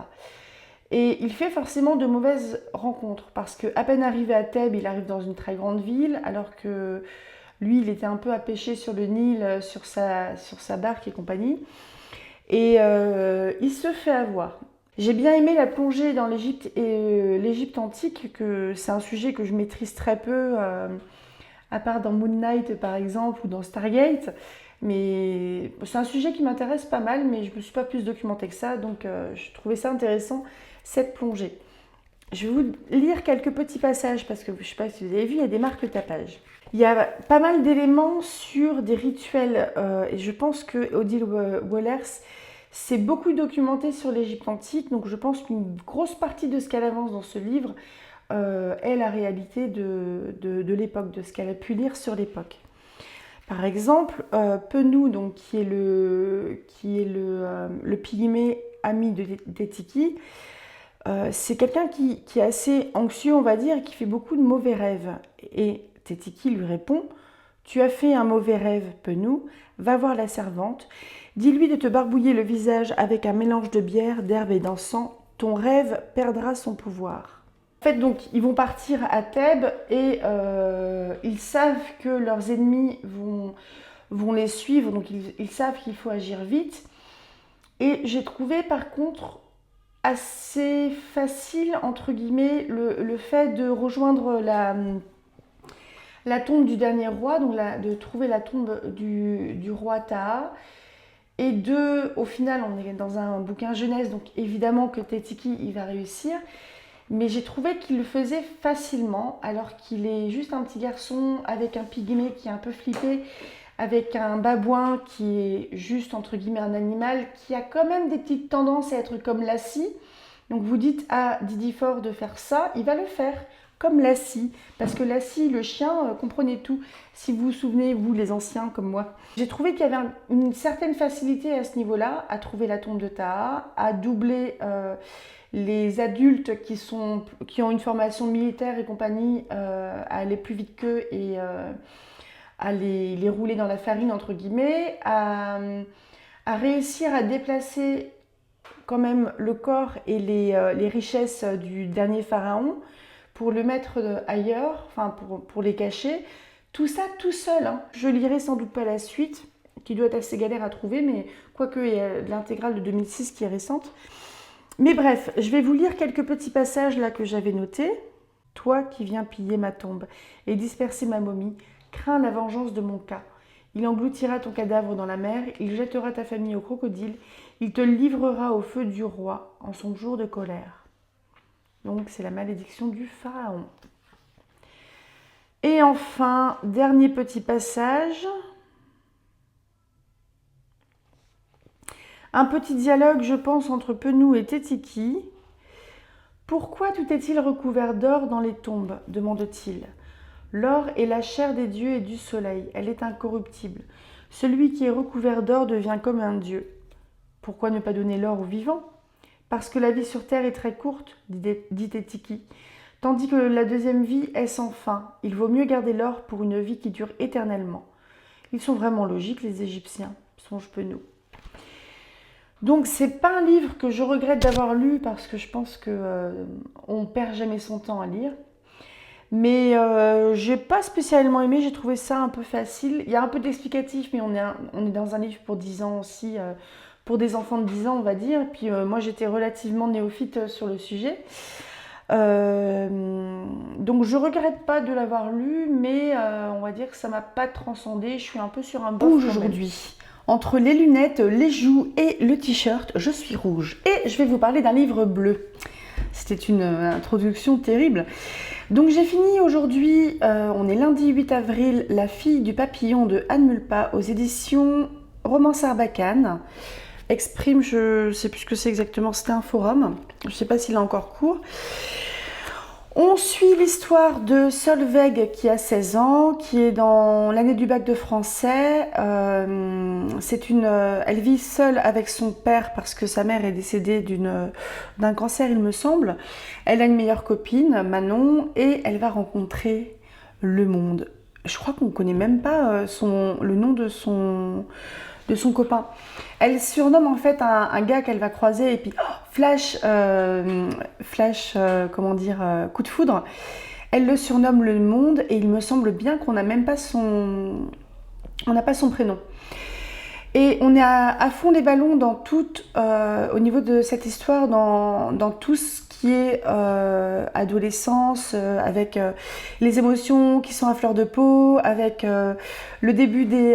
Et il fait forcément de mauvaises rencontres, parce qu'à peine arrivé à Thèbes, il arrive dans une très grande ville, alors que lui, il était un peu à pêcher sur le Nil, sur sa barque et compagnie. Et il se fait avoir. J'ai bien aimé la plongée dans l'Égypte et l'Égypte antique, que c'est un sujet que je maîtrise très peu, à part dans Moon Knight par exemple ou dans Stargate. Mais c'est un sujet qui m'intéresse pas mal, mais je ne me suis pas plus documentée que ça, donc je trouvais ça intéressant, cette plongée. Je vais vous lire quelques petits passages, parce que je ne sais pas si vous avez vu, il y a des marque-tapages. Il y a pas mal d'éléments sur des rituels, et je pense que Odile Wohlers, C'est beaucoup documenté sur l'Égypte antique, donc je pense qu'une grosse partie de ce qu'elle avance dans ce livre est la réalité de l'époque, de ce qu'elle a pu lire sur l'époque. Par exemple, Penou, donc, qui est le pygmée ami de Tétiki, c'est quelqu'un qui est assez anxieux, on va dire, et qui fait beaucoup de mauvais rêves. Et Tétiki lui répond: tu as fait un mauvais rêve, Penou, va voir la servante, dis-lui de te barbouiller le visage avec un mélange de bière, d'herbe et d'encens, ton rêve perdra son pouvoir. En fait, donc, ils vont partir à Thèbes et ils savent que leurs ennemis vont les suivre, donc ils savent qu'il faut agir vite. Et j'ai trouvé par contre assez facile, entre guillemets, le fait de rejoindre la tombe du dernier roi, donc de trouver la tombe du roi Taha. Et au final, on est dans un bouquin jeunesse, donc évidemment que Tétiki, il va réussir. Mais j'ai trouvé qu'il le faisait facilement, alors qu'il est juste un petit garçon avec un pygmée qui est un peu flippé, avec un babouin qui est juste, entre guillemets, un animal, qui a quand même des petites tendances à être comme Lassie. Donc vous dites à Didifort de faire ça, il va le faire comme Lassie, parce que Lassie, le chien, comprenait tout. Si vous vous souvenez, vous les anciens comme moi. J'ai trouvé qu'il y avait une certaine facilité à ce niveau-là, à trouver la tombe de Taha, à doubler les adultes qui ont une formation militaire et compagnie, à aller plus vite qu'eux et à les rouler dans la farine, entre guillemets, à réussir à déplacer quand même le corps et les richesses du dernier pharaon pour le mettre ailleurs, enfin pour les cacher. Tout ça tout seul, hein. Je lirai sans doute pas la suite, qui doit être assez galère à trouver, mais quoique il y a l'intégrale de 2006 qui est récente. Mais bref, je vais vous lire quelques petits passages là que j'avais notés. Toi qui viens piller ma tombe et disperser ma momie, crains la vengeance de mon cas. Il engloutira ton cadavre dans la mer, il jettera ta famille au crocodile, il te livrera au feu du roi en son jour de colère. Donc c'est la malédiction du pharaon. Et enfin, dernier petit passage. Un petit dialogue, je pense, entre Penou et Tétiki. Pourquoi tout est-il recouvert d'or dans les tombes demande-t-il. L'or est la chair des dieux et du soleil, elle est incorruptible. Celui qui est recouvert d'or devient comme un dieu. Pourquoi ne pas donner l'or aux vivants? Parce que la vie sur terre est très courte, dit Tétiki, tandis que la deuxième vie est sans fin. Il vaut mieux garder l'or pour une vie qui dure éternellement. Ils sont vraiment logiques, les Égyptiens, songe Penou. Donc c'est pas un livre que je regrette d'avoir lu parce que je pense qu'on perd jamais son temps à lire. Mais j'ai pas spécialement aimé, j'ai trouvé ça un peu facile. Il y a un peu d'explicatif, mais on est dans un livre pour 10 ans aussi, pour des enfants de 10 ans on va dire. Et puis moi j'étais relativement néophyte sur le sujet. Donc je regrette pas de l'avoir lu, mais on va dire que ça m'a pas transcendé. Je suis un peu sur un bouffe aujourd'hui. Entre les lunettes, les joues et le t-shirt, je suis rouge. Et je vais vous parler d'un livre bleu. C'était une introduction terrible. Donc j'ai fini aujourd'hui, on est lundi 8 avril, La fille du papillon de Anne Mulpa aux éditions Roman Sarbacane. Exprime, je ne sais plus ce que c'est exactement, c'était un forum. Je ne sais pas s'il est encore court. On suit l'histoire de Solveig qui a 16 ans, qui est dans l'année du bac de français. Elle vit seule avec son père parce que sa mère est décédée d'un cancer, il me semble. Elle a une meilleure copine, Manon, et elle va rencontrer le monde. Je crois qu'on ne connaît même pas le nom de son copain. Elle surnomme en fait un gars qu'elle va croiser et puis coup de foudre. Elle le surnomme le monde et il me semble bien qu'on n'a même pas on n'a pas son prénom. Et on est à fond les ballons au niveau de cette histoire, dans tout ce qui est adolescence, avec les émotions qui sont à fleur de peau, avec le début des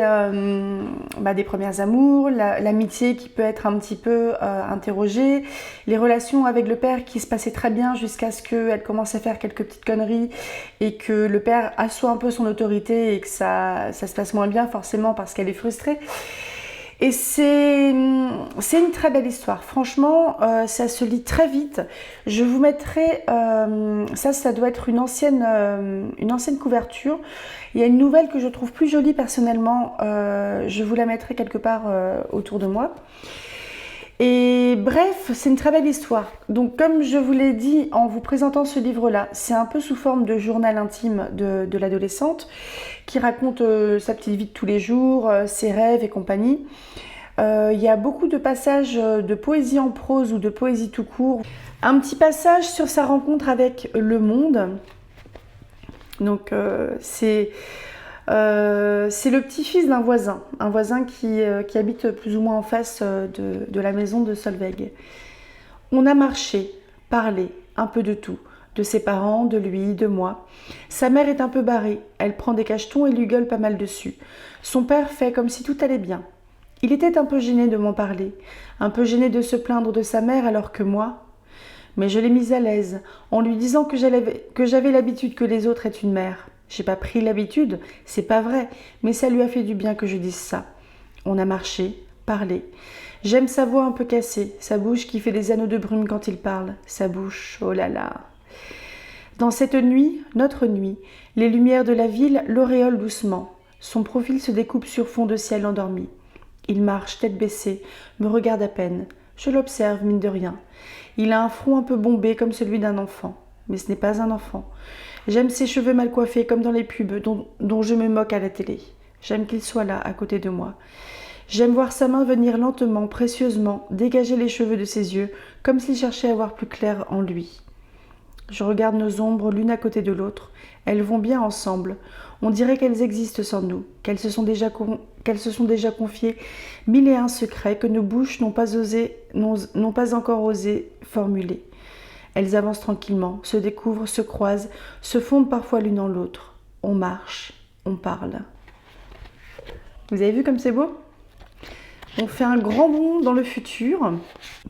premiers amours, l'amitié qui peut être un petit peu interrogée, les relations avec le père qui se passaient très bien jusqu'à ce qu'elle commence à faire quelques petites conneries et que le père assoit un peu son autorité et que ça se passe moins bien forcément parce qu'elle est frustrée. Et c'est une très belle histoire. Franchement, ça se lit très vite. Je vous mettrai, ça doit être une ancienne couverture. Il y a une nouvelle que je trouve plus jolie personnellement. Je vous la mettrai quelque part autour de moi. Et bref, c'est une très belle histoire. Donc comme je vous l'ai dit en vous présentant ce livre-là, c'est un peu sous forme de journal intime de l'adolescente qui raconte sa petite vie de tous les jours, ses rêves et compagnie. Il y a beaucoup de passages de poésie en prose ou de poésie tout court. Un petit passage sur sa rencontre avec le monde. Donc c'est le petit-fils d'un voisin, un voisin qui habite plus ou moins en face de la maison de Solveig. On a marché, parlé, un peu de tout, de ses parents, de lui, de moi. Sa mère est un peu barrée, elle prend des cachetons et lui gueule pas mal dessus. Son père fait comme si tout allait bien. Il était un peu gêné de m'en parler, un peu gêné de se plaindre de sa mère alors que moi... Mais je l'ai mise à l'aise, en lui disant que j'avais l'habitude que les autres aient une mère. J'ai pas pris l'habitude, c'est pas vrai, mais ça lui a fait du bien que je dise ça. On a marché, parlé. J'aime sa voix un peu cassée, sa bouche qui fait des anneaux de brume quand il parle. Sa bouche, oh là là. Dans cette nuit, notre nuit, les lumières de la ville l'auréolent doucement. Son profil se découpe sur fond de ciel endormi. Il marche tête baissée, me regarde à peine. Je l'observe, mine de rien. Il a un front un peu bombé comme celui d'un enfant. Mais ce n'est pas un enfant. J'aime ses cheveux mal coiffés comme dans les pubs dont je me moque à la télé. J'aime qu'il soit là, à côté de moi. J'aime voir sa main venir lentement, précieusement, dégager les cheveux de ses yeux, comme s'il cherchait à voir plus clair en lui. Je regarde nos ombres l'une à côté de l'autre. Elles vont bien ensemble. On dirait qu'elles existent sans nous, qu'elles se sont déjà confiées 1001 secrets que nos bouches n'ont pas encore osé formuler. Elles avancent tranquillement, se découvrent, se croisent, se fondent parfois l'une en l'autre. On marche, on parle. Vous avez vu comme c'est beau ? On fait un grand bond dans le futur.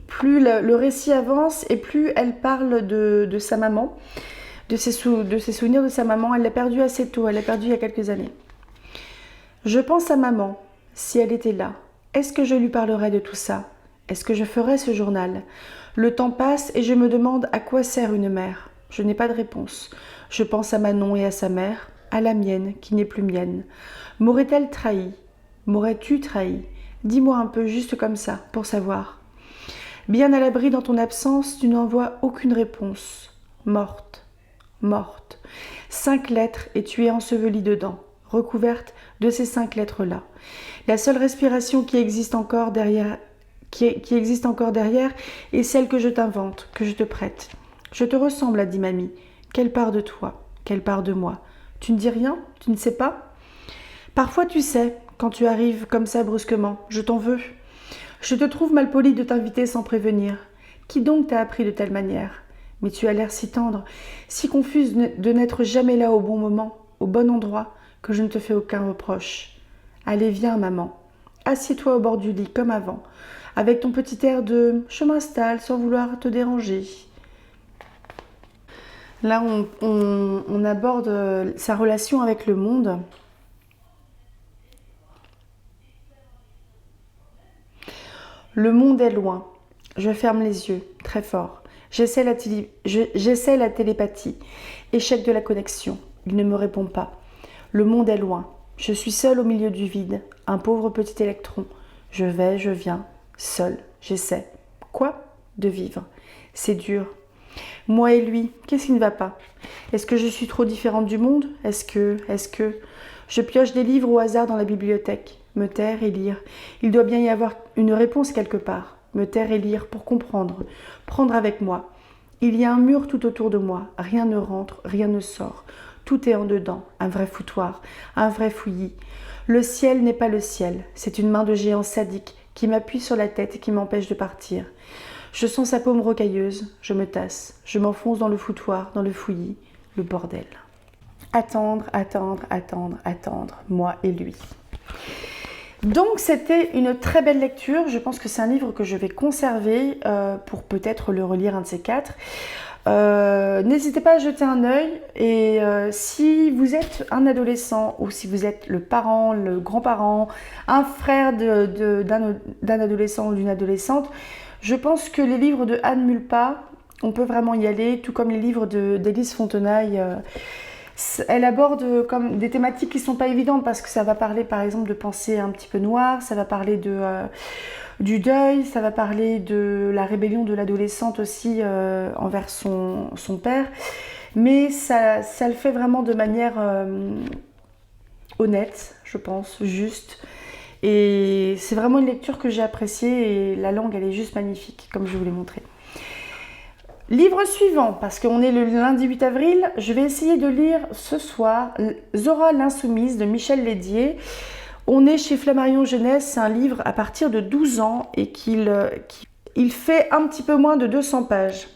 Plus le récit avance et plus elle parle de sa maman, de ses souvenirs de sa maman. Elle l'a perdue assez tôt, elle l'a perdue il y a quelques années. Je pense à maman, si elle était là. Est-ce que je lui parlerais de tout ça ? Est-ce que je ferais ce journal ? Le temps passe et je me demande à quoi sert une mère. Je n'ai pas de réponse. Je pense à Manon et à sa mère, à la mienne qui n'est plus mienne. M'aurait-elle trahi ? M'aurais-tu trahi ? Dis-moi un peu, juste comme ça, pour savoir. Bien à l'abri dans ton absence, tu n'envoies aucune réponse. Morte, morte. 5 lettres et tu es ensevelie dedans, recouverte de ces 5 lettres-là. La seule respiration qui existe encore derrière est celle que je t'invente, que je te prête. Je te ressemble, a dit mamie. Quelle part de toi ? Quelle part de moi ? Tu ne dis rien ? Tu ne sais pas ? Parfois tu sais, quand tu arrives comme ça brusquement, je t'en veux. Je te trouve malpoli de t'inviter sans prévenir. Qui donc t'a appris de telle manière ? Mais tu as l'air si tendre, si confuse de n'être jamais là au bon moment, au bon endroit, que je ne te fais aucun reproche. Allez, viens, maman. Assieds-toi au bord du lit, comme avant, avec ton petit air de « je m'installe sans vouloir te déranger ». Là, on aborde sa relation avec le monde. Le monde est loin. Je ferme les yeux, très fort. J'essaie la télépathie. Échec de la connexion. Il ne me répond pas. Le monde est loin. Je suis seule au milieu du vide, un pauvre petit électron. Je vais, je viens, seule. J'essaie. Quoi ? De vivre. C'est dur. Moi et lui, qu'est-ce qui ne va pas ? Est-ce que je suis trop différente du monde ? Est-ce que... Je pioche des livres au hasard dans la bibliothèque. Me taire et lire. Il doit bien y avoir une réponse quelque part. Me taire et lire pour comprendre. Prendre avec moi. Il y a un mur tout autour de moi. Rien ne rentre, rien ne sort. Tout est en dedans. Un vrai foutoir. Un vrai fouillis. Le ciel n'est pas le ciel. C'est une main de géant sadique qui m'appuie sur la tête et qui m'empêche de partir. Je sens sa paume rocailleuse. Je me tasse. Je m'enfonce dans le foutoir, dans le fouillis. Le bordel. Attendre, attendre, attendre, attendre. Moi et lui. Donc c'était une très belle lecture, je pense que c'est un livre que je vais conserver pour peut-être le relire un de ces 4. N'hésitez pas à jeter un œil et si vous êtes un adolescent ou si vous êtes le parent, le grand-parent, un frère d'un adolescent ou d'une adolescente, je pense que les livres de Anne Mulpa, on peut vraiment y aller, tout comme les livres d'Élise Fontenaille. Elle aborde comme des thématiques qui ne sont pas évidentes parce que ça va parler par exemple de pensées un petit peu noires, ça va parler du deuil, ça va parler de la rébellion de l'adolescente aussi envers son père. Mais ça le fait vraiment de manière honnête, je pense, juste. Et c'est vraiment une lecture que j'ai appréciée et la langue elle est juste magnifique, comme je vous l'ai montré. Livre suivant, parce qu'on est le lundi 8 avril, je vais essayer de lire ce soir Zora l'Insoumise de Michel Lédier. On est chez Flammarion Jeunesse, c'est un livre à partir de 12 ans et qu'il fait un petit peu moins de 200 pages.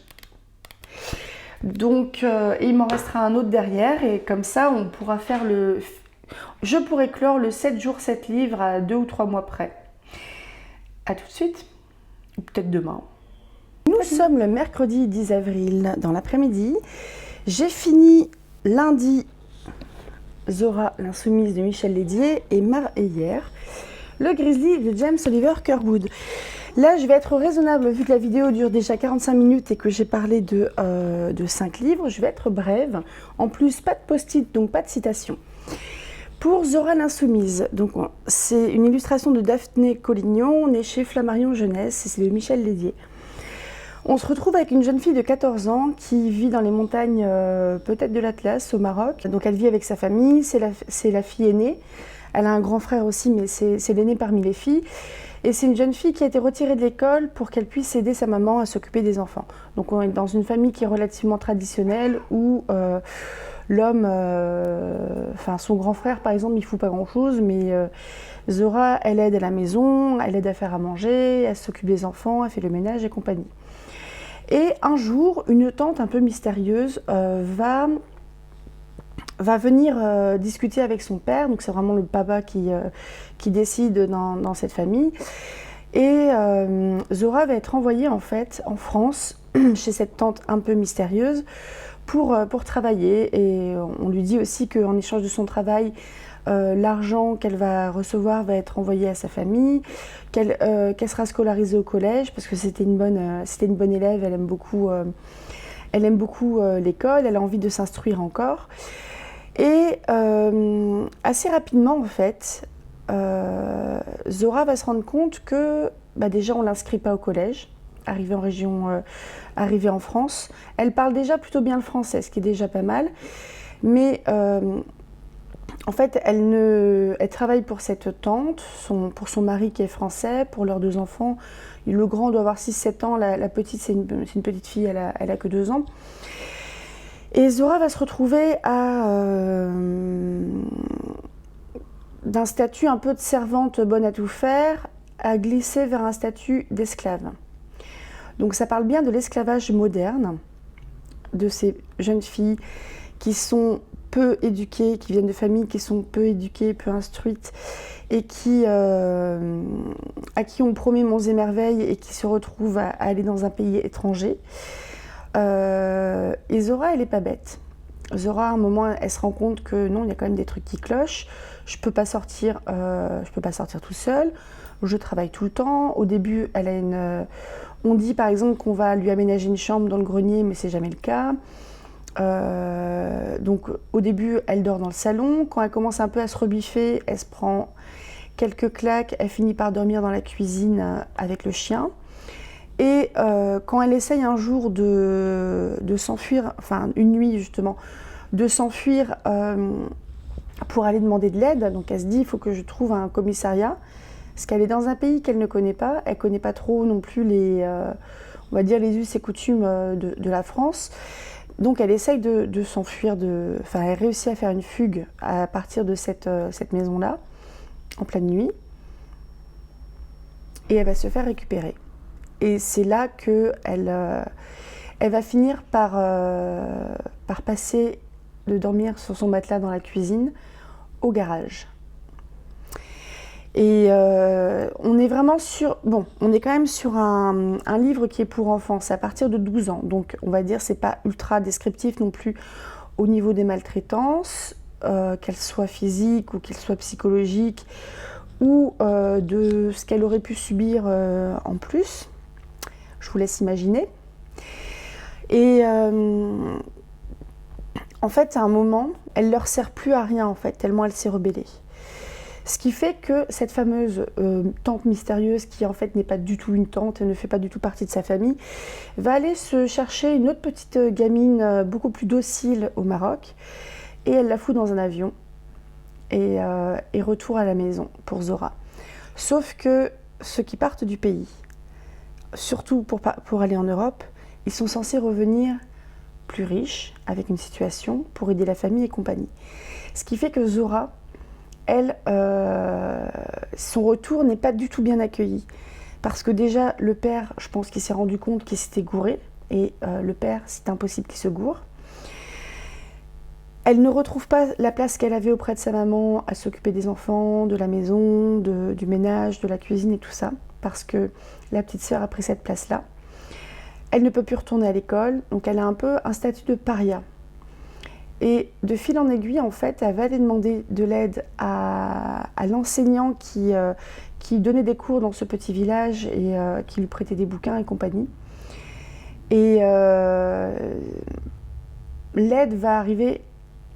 Donc il m'en restera un autre derrière et comme ça on pourra faire je pourrai clore le 7 jours 7 livres à 2 ou 3 mois près. A tout de suite, ou peut-être demain. Nous sommes le mercredi 10 avril dans l'après-midi. J'ai fini lundi Zora l'Insoumise de Michel Lédier et hier le Grizzly de James Oliver Curwood. Là, je vais être raisonnable vu que la vidéo dure déjà 45 minutes et que j'ai parlé de 5 livres. Je vais être brève. En plus, pas de post-it, donc pas de citation. Pour Zora l'Insoumise, donc c'est une illustration de Daphné Collignon. On est chez Flammarion Jeunesse et c'est de Michel Lédier. On se retrouve avec une jeune fille de 14 ans qui vit dans les montagnes peut-être de l'Atlas au Maroc. Donc elle vit avec sa famille, c'est la fille aînée. Elle a un grand frère aussi, mais c'est l'aînée parmi les filles. Et c'est une jeune fille qui a été retirée de l'école pour qu'elle puisse aider sa maman à s'occuper des enfants. Donc on est dans une famille qui est relativement traditionnelle où l'homme, son grand frère par exemple, il ne fout pas grand-chose, mais Zora, elle aide à la maison, elle aide à faire à manger, elle s'occupe des enfants, elle fait le ménage et compagnie. Et un jour, une tante un peu mystérieuse va venir discuter avec son père, donc c'est vraiment le papa qui décide dans cette famille. Et Zora va être envoyée en fait en France, chez cette tante un peu mystérieuse, pour travailler. Et on lui dit aussi qu'en échange de son travail, l'argent qu'elle va recevoir va être envoyé à sa famille, qu'elle sera scolarisée au collège parce que c'était une bonne élève, elle aime beaucoup l'école, elle a envie de s'instruire encore. Et assez rapidement en fait, Zora va se rendre compte que déjà on ne l'inscrit pas au collège, arrivée en région, arrivée en France. Elle parle déjà plutôt bien le français, ce qui est déjà pas mal, mais en fait, elle travaille pour cette tante, pour son mari qui est français, pour leurs 2 enfants. Le grand doit avoir 6-7 ans, la petite, c'est une petite fille, elle a que 2 ans. Et Zora va se retrouver d'un statut un peu de servante bonne à tout faire, à glisser vers un statut d'esclave. Donc ça parle bien de l'esclavage moderne, de ces jeunes filles qui sont peu éduquées, qui viennent de familles qui sont peu éduquées, peu instruites, et à qui on promet monts et merveilles et qui se retrouvent à aller dans un pays étranger. Et Zora, elle n'est pas bête. Zora, à un moment, elle se rend compte que non, il y a quand même des trucs qui clochent. Je peux pas sortir tout seul. Je travaille tout le temps. Au début, on dit par exemple qu'on va lui aménager une chambre dans le grenier, mais c'est jamais le cas. Donc au début elle dort dans le salon, quand elle commence un peu à se rebiffer, elle se prend quelques claques, elle finit par dormir dans la cuisine avec le chien. Et quand elle essaye un jour de s'enfuir, enfin une nuit justement, de s'enfuir pour aller demander de l'aide, donc elle se dit il faut que je trouve un commissariat, parce qu'elle est dans un pays qu'elle ne connaît pas, elle ne connaît pas trop non plus on va dire les us et coutumes de la France. Donc elle essaye de s'enfuir, elle réussit à faire une fugue à partir de cette maison-là, en pleine nuit, et elle va se faire récupérer. Et c'est là qu'elle va finir par passer de dormir sur son matelas dans la cuisine au garage. Et on est vraiment sur... Bon, on est quand même sur un livre qui est pour enfants, c'est à partir de 12 ans. Donc on va dire c'est pas ultra descriptif non plus au niveau des maltraitances, qu'elles soient physiques ou qu'elles soient psychologiques, ou de ce qu'elle aurait pu subir en plus. Je vous laisse imaginer. Et en fait, à un moment, elle leur sert plus à rien, en fait, tellement elle s'est rebellée. Ce qui fait que cette fameuse tante mystérieuse, qui en fait n'est pas du tout une tante et ne fait pas du tout partie de sa famille, va aller se chercher une autre petite gamine beaucoup plus docile au Maroc, et elle la fout dans un avion, et retour à la maison pour Zora. Sauf que ceux qui partent du pays, surtout pour aller en Europe, ils sont censés revenir plus riches, avec une situation pour aider la famille et compagnie. Ce qui fait que Zora, elle, son retour n'est pas du tout bien accueilli. Parce que déjà, le père, je pense qu'il s'est rendu compte qu'il s'était gouré. Et le père, c'est impossible qu'il se gourre. Elle ne retrouve pas la place qu'elle avait auprès de sa maman à s'occuper des enfants, de la maison, du ménage, de la cuisine et tout ça. Parce que la petite sœur a pris cette place-là. Elle ne peut plus retourner à l'école, donc elle a un peu un statut de paria. Et de fil en aiguille, en fait, elle va aller demander de l'aide à l'enseignant qui donnait des cours dans ce petit village et qui lui prêtait des bouquins et compagnie. Et l'aide va arriver,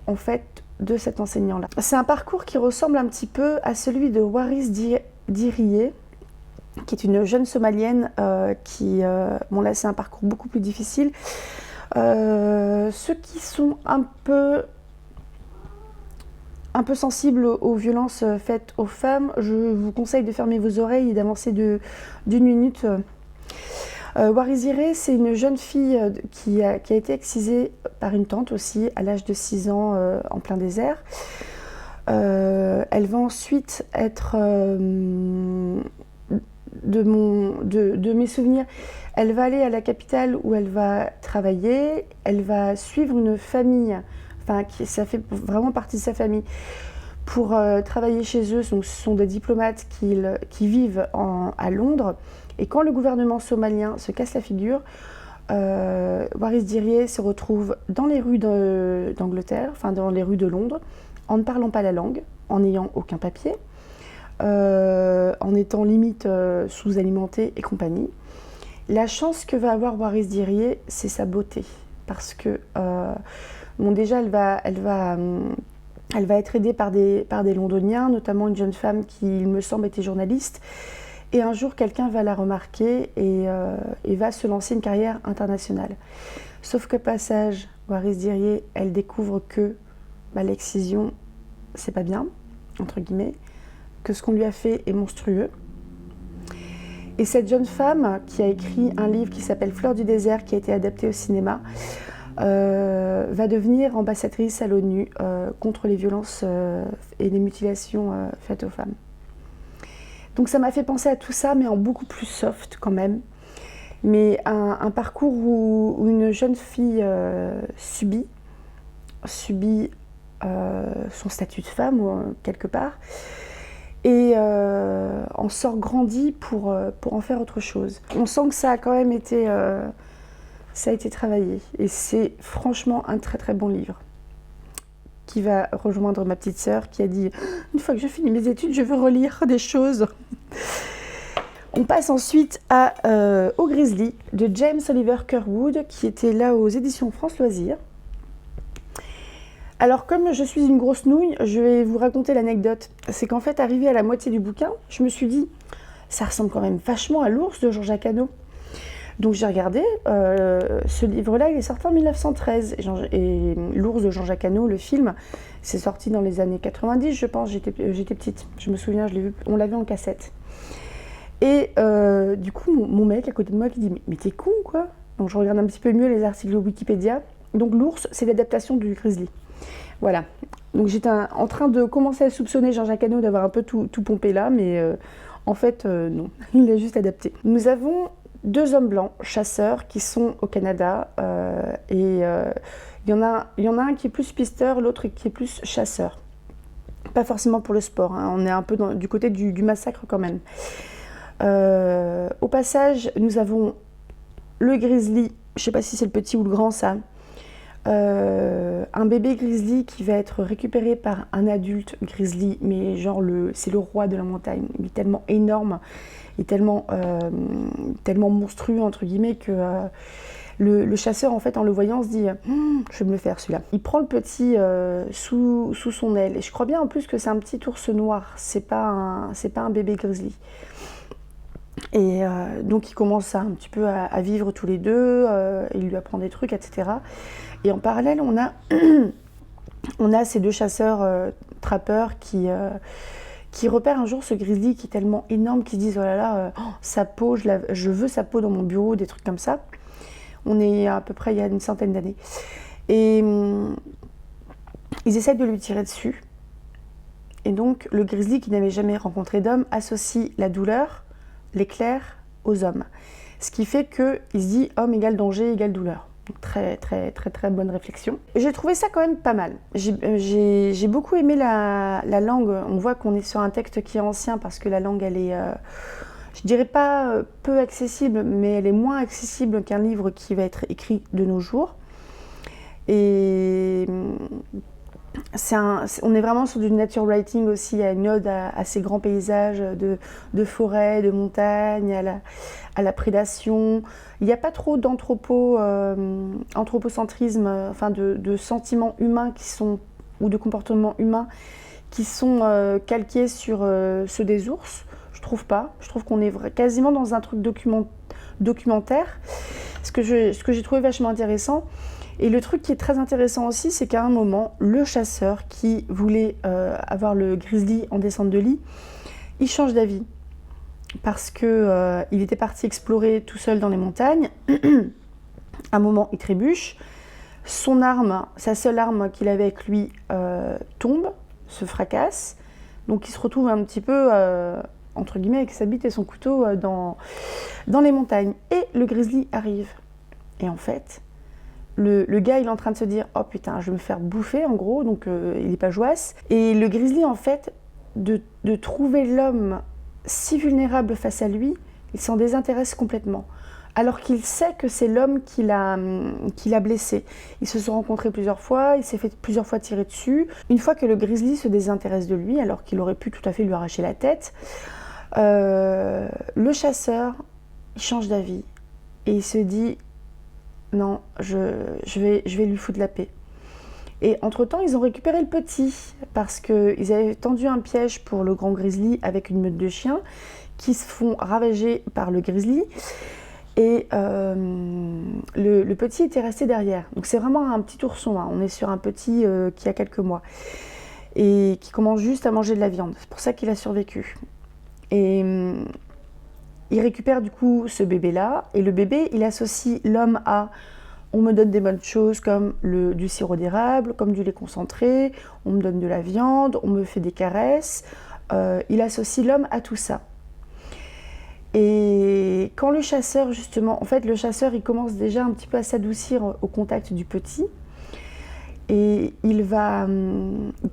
en fait, de cet enseignant-là. C'est un parcours qui ressemble un petit peu à celui de Waris Diriye, qui est une jeune Somalienne bon là c'est un parcours beaucoup plus difficile. Ceux qui sont un peu sensibles aux violences faites aux femmes, je vous conseille de fermer vos oreilles et d'avancer d'une minute. Waris Diriye, c'est une jeune fille qui a été excisée par une tante aussi à l'âge de 6 ans en plein désert. Elle va ensuite être... de mes souvenirs, elle va aller à la capitale où elle va travailler, elle va suivre une famille, enfin ça fait vraiment partie de sa famille, pour travailler chez eux. Donc, ce sont des diplomates qui vivent à Londres, et quand le gouvernement somalien se casse la figure, Waris Diriye se retrouve dans les rues d'Angleterre, enfin dans les rues de Londres, en ne parlant pas la langue, en n'ayant aucun papier, en étant limite sous-alimentée et compagnie. La chance que va avoir Waris Diriye, c'est sa beauté, parce que bon, déjà elle va être aidée par des Londoniens, notamment une jeune femme qui, il me semble, était journaliste, et un jour quelqu'un va la remarquer et va se lancer une carrière internationale. Sauf qu'au passage, Waris Diriye, elle découvre que l'excision, c'est pas bien, entre guillemets, que ce qu'on lui a fait est monstrueux. Et cette jeune femme qui a écrit un livre qui s'appelle Fleurs du désert, qui a été adapté au cinéma, va devenir ambassadrice à l'ONU contre les violences et les mutilations faites aux femmes. Donc ça m'a fait penser à tout ça, mais en beaucoup plus soft quand même. Mais un parcours où une jeune fille subit son statut de femme, quelque part, et en sort grandi pour en faire autre chose. On sent que ça a quand même été, ça a été travaillé, et c'est franchement un très très bon livre, qui va rejoindre ma petite sœur qui a dit « Une fois que je finis mes études, je veux relire des choses ». On passe ensuite au Grizzly de James Oliver Curwood, qui était là aux éditions France Loisirs. Alors, comme je suis une grosse nouille, je vais vous raconter l'anecdote. C'est qu'en fait, arrivé à la moitié du bouquin, je me suis dit, ça ressemble quand même vachement à L'Ours de Jean-Jacques Hano. Donc j'ai regardé, ce livre-là, il est sorti en 1913. Et L'Ours de Jean-Jacques Hano, le film, c'est sorti dans les années 90, je pense. J'étais petite, je me souviens, on l'avait en cassette. Et du coup, mon mec à côté de moi qui dit « Mais t'es con, quoi ?» Donc je regarde un petit peu mieux les articles de Wikipédia. Donc L'Ours, c'est l'adaptation du Grizzly. Voilà, donc j'étais en train de commencer à soupçonner Jean-Jacques Hano d'avoir un peu tout pompé là, mais en fait non, il l'a juste adapté. Nous avons 2 hommes blancs chasseurs qui sont au Canada, et il y en a un qui est plus pisteur, l'autre qui est plus chasseur. Pas forcément pour le sport, hein. On est un peu du côté du massacre quand même. Au passage, nous avons le grizzly, je ne sais pas si c'est le petit ou le grand ça, un bébé grizzly qui va être récupéré par un adulte grizzly, mais genre c'est le roi de la montagne. Il est tellement énorme et tellement monstrueux entre guillemets que le chasseur en fait en le voyant se dit je vais me le faire celui-là. Il prend le petit sous son aile et je crois bien en plus que c'est un petit ours noir, c'est pas un bébé grizzly. Et donc ils commencent un petit peu à vivre tous les deux, il lui apprend des trucs, etc. Et en parallèle, on a ces deux chasseurs trappeurs qui repèrent un jour ce grizzly qui est tellement énorme qu'ils se disent oh là là, sa peau, je veux sa peau dans mon bureau, des trucs comme ça. On est à peu près il y a une centaine d'années. Et ils essaient de lui tirer dessus. Et donc le grizzly qui n'avait jamais rencontré d'homme associe la douleur, l'éclair aux hommes. Ce qui fait qu'il se dit homme égale danger égale douleur. Très très très très bonne réflexion. J'ai trouvé ça quand même pas mal. J'ai beaucoup aimé la langue. On voit qu'on est sur un texte qui est ancien parce que la langue elle est, je dirais pas peu accessible, mais elle est moins accessible qu'un livre qui va être écrit de nos jours. Et on est vraiment sur du nature writing aussi, il y a une ode à ces grands paysages de forêt, de montagne, à la prédation. Il n'y a pas trop d'anthropocentrisme, enfin de sentiments humains ou de comportements humains qui sont calqués sur ceux des ours. Je trouve pas. Je trouve qu'on est quasiment dans un truc documentaire, ce que j'ai trouvé vachement intéressant. Et le truc qui est très intéressant aussi, c'est qu'à un moment, le chasseur qui voulait avoir le grizzly en descente de lit, il change d'avis. Parce que il était parti explorer tout seul dans les montagnes. À un moment, il trébuche. Son arme, sa seule arme qu'il avait avec lui, tombe, se fracasse. Donc il se retrouve un petit peu, entre guillemets, avec sa bite et son couteau dans les montagnes. Et le grizzly arrive. Et en fait, le gars, il est en train de se dire « Oh putain, je vais me faire bouffer, en gros. » Donc, il n'est pas joasse. Et le grizzly, en fait, de trouver l'homme si vulnérable face à lui, il s'en désintéresse complètement. Alors qu'il sait que c'est l'homme qui l'a blessé. Ils se sont rencontrés plusieurs fois, il s'est fait plusieurs fois tirer dessus. Une fois que le grizzly se désintéresse de lui, alors qu'il aurait pu tout à fait lui arracher la tête, le chasseur, il change d'avis. Et il se dit « Non, je vais lui foutre la paix ». Et entre-temps, ils ont récupéré le petit, parce qu'ils avaient tendu un piège pour le grand grizzly avec une meute de chiens qui se font ravager par le grizzly. Et le petit était resté derrière. Donc c'est vraiment un petit ourson, hein. On est sur un petit qui a quelques mois et qui commence juste à manger de la viande. C'est pour ça qu'il a survécu. Et il récupère du coup ce bébé-là. Et le bébé, il associe l'homme à... On me donne des bonnes choses comme du sirop d'érable, comme du lait concentré, on me donne de la viande, on me fait des caresses. Il associe l'homme à tout ça. Et quand le chasseur, justement, en fait, le chasseur, il commence déjà un petit peu à s'adoucir au contact du petit. Et il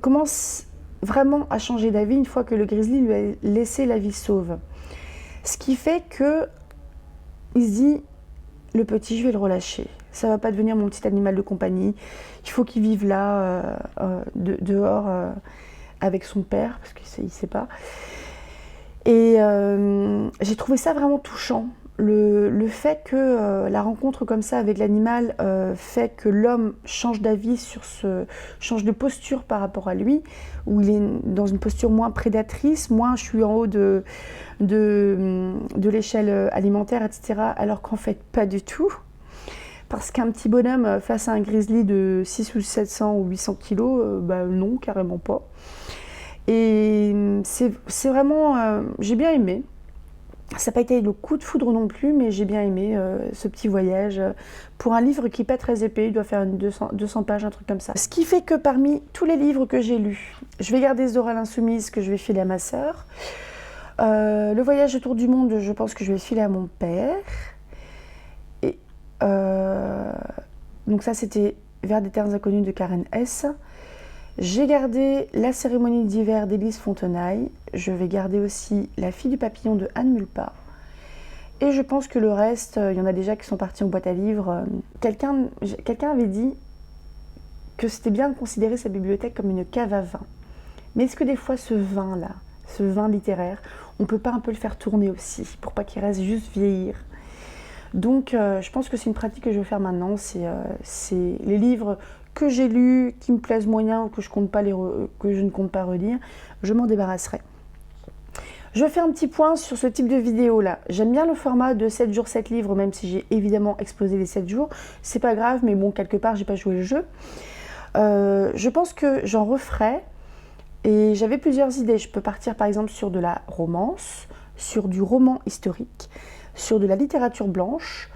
commence vraiment à changer d'avis une fois que le grizzly lui a laissé la vie sauve. Ce qui fait que il se dit, le petit, je vais le relâcher. Ça va pas devenir mon petit animal de compagnie. Il faut qu'il vive là, dehors, avec son père, parce qu'il sait pas. Et j'ai trouvé ça vraiment touchant. Le fait que la rencontre comme ça avec l'animal fait que l'homme change d'avis change de posture par rapport à lui, où il est dans une posture moins prédatrice, moins je suis en haut de l'échelle alimentaire, etc. Alors qu'en fait, pas du tout. Parce qu'un petit bonhomme face à un grizzly de 600 ou 700 ou 800 kilos, non, carrément pas. Et c'est vraiment... j'ai bien aimé. Ça n'a pas été le coup de foudre non plus, mais j'ai bien aimé ce petit voyage. Pour un livre qui n'est pas très épais, il doit faire 200 pages, un truc comme ça. Ce qui fait que parmi tous les livres que j'ai lus, je vais garder Zora l'Insoumise que je vais filer à ma sœur. Le voyage autour du monde, je pense que je vais filer à mon père. Et donc ça, c'était Vers des terres inconnues de Karen S. J'ai gardé La cérémonie d'hiver d'Élise Fontenaille. Je vais garder aussi La fille du papillon de Anne Mulpa. Et je pense que le reste, il y en a déjà qui sont partis en boîte à livres. Quelqu'un avait dit que c'était bien de considérer sa bibliothèque comme une cave à vin. Mais est-ce que des fois ce vin-là, ce vin littéraire, on ne peut pas un peu le faire tourner aussi, pour pas qu'il reste juste vieillir? Donc je pense que c'est une pratique que je vais faire maintenant, c'est les livres que j'ai lus, qui me plaisent moyen ou que je ne compte pas relire, je m'en débarrasserai. Je fais un petit point sur ce type de vidéo là. J'aime bien le format de 7 jours 7 livres, même si j'ai évidemment explosé les 7 jours. C'est pas grave, mais bon, quelque part, j'ai pas joué le jeu. Je pense que j'en referai. Et j'avais plusieurs idées. Je peux partir par exemple sur de la romance, sur du roman historique, sur de la littérature blanche,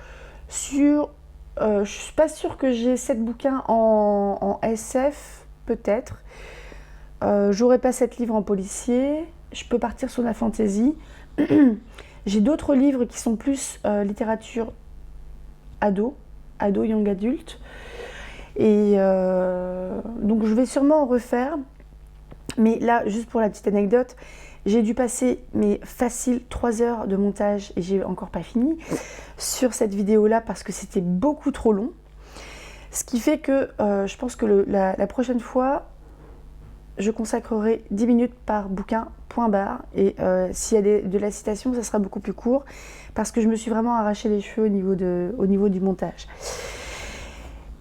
sur... je suis pas sûre que j'ai 7 bouquins en SF, peut-être. J'aurais pas 7 livres en policier. Je peux partir sur la fantasy. J'ai d'autres livres qui sont plus littérature ado, young adulte. Et donc je vais sûrement en refaire. Mais là, juste pour la petite anecdote, j'ai dû passer facile 3 heures de montage, et j'ai encore pas fini, sur cette vidéo-là parce que c'était beaucoup trop long. Ce qui fait que je pense que la prochaine fois, je consacrerai 10 minutes par bouquin, point barre. Et s'il y a de la citation, ça sera beaucoup plus court parce que je me suis vraiment arraché les cheveux au niveau du montage.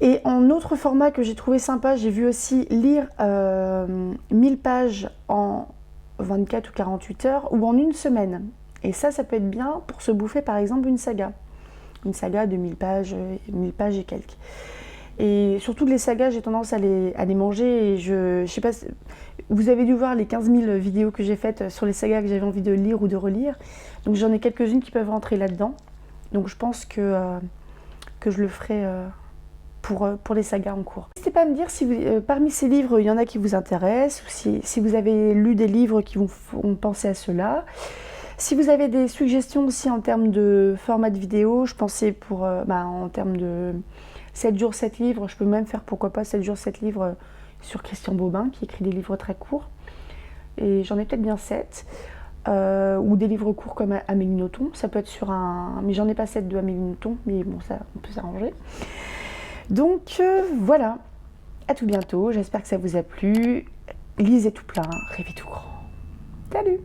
Et en autre format que j'ai trouvé sympa, j'ai vu aussi lire 1000 pages en 24 ou 48 heures ou en une semaine. Et ça peut être bien pour se bouffer par exemple une saga. Une saga de 1000 pages et quelques. Et surtout que les sagas, j'ai tendance à les manger. Et je sais pas, vous avez dû voir les 15 000 vidéos que j'ai faites sur les sagas que j'avais envie de lire ou de relire. Donc j'en ai quelques-unes qui peuvent rentrer là-dedans. Donc je pense que je le ferai... pour les sagas en cours. N'hésitez pas à me dire si parmi ces livres, il y en a qui vous intéressent, ou si vous avez lu des livres qui vous font penser à cela. Si vous avez des suggestions aussi en termes de format de vidéo, je pensais en termes de 7 jours 7 livres, je peux même faire pourquoi pas 7 jours 7 livres sur Christian Bobin qui écrit des livres très courts. Et j'en ai peut-être bien 7. Ou des livres courts comme Amélie Nothomb, ça peut être sur un... Mais j'en ai pas 7 de Amélie Nothomb, mais bon, ça on peut s'arranger. Donc voilà, à tout bientôt, j'espère que ça vous a plu. Lisez tout plein, rêvez tout grand. Salut!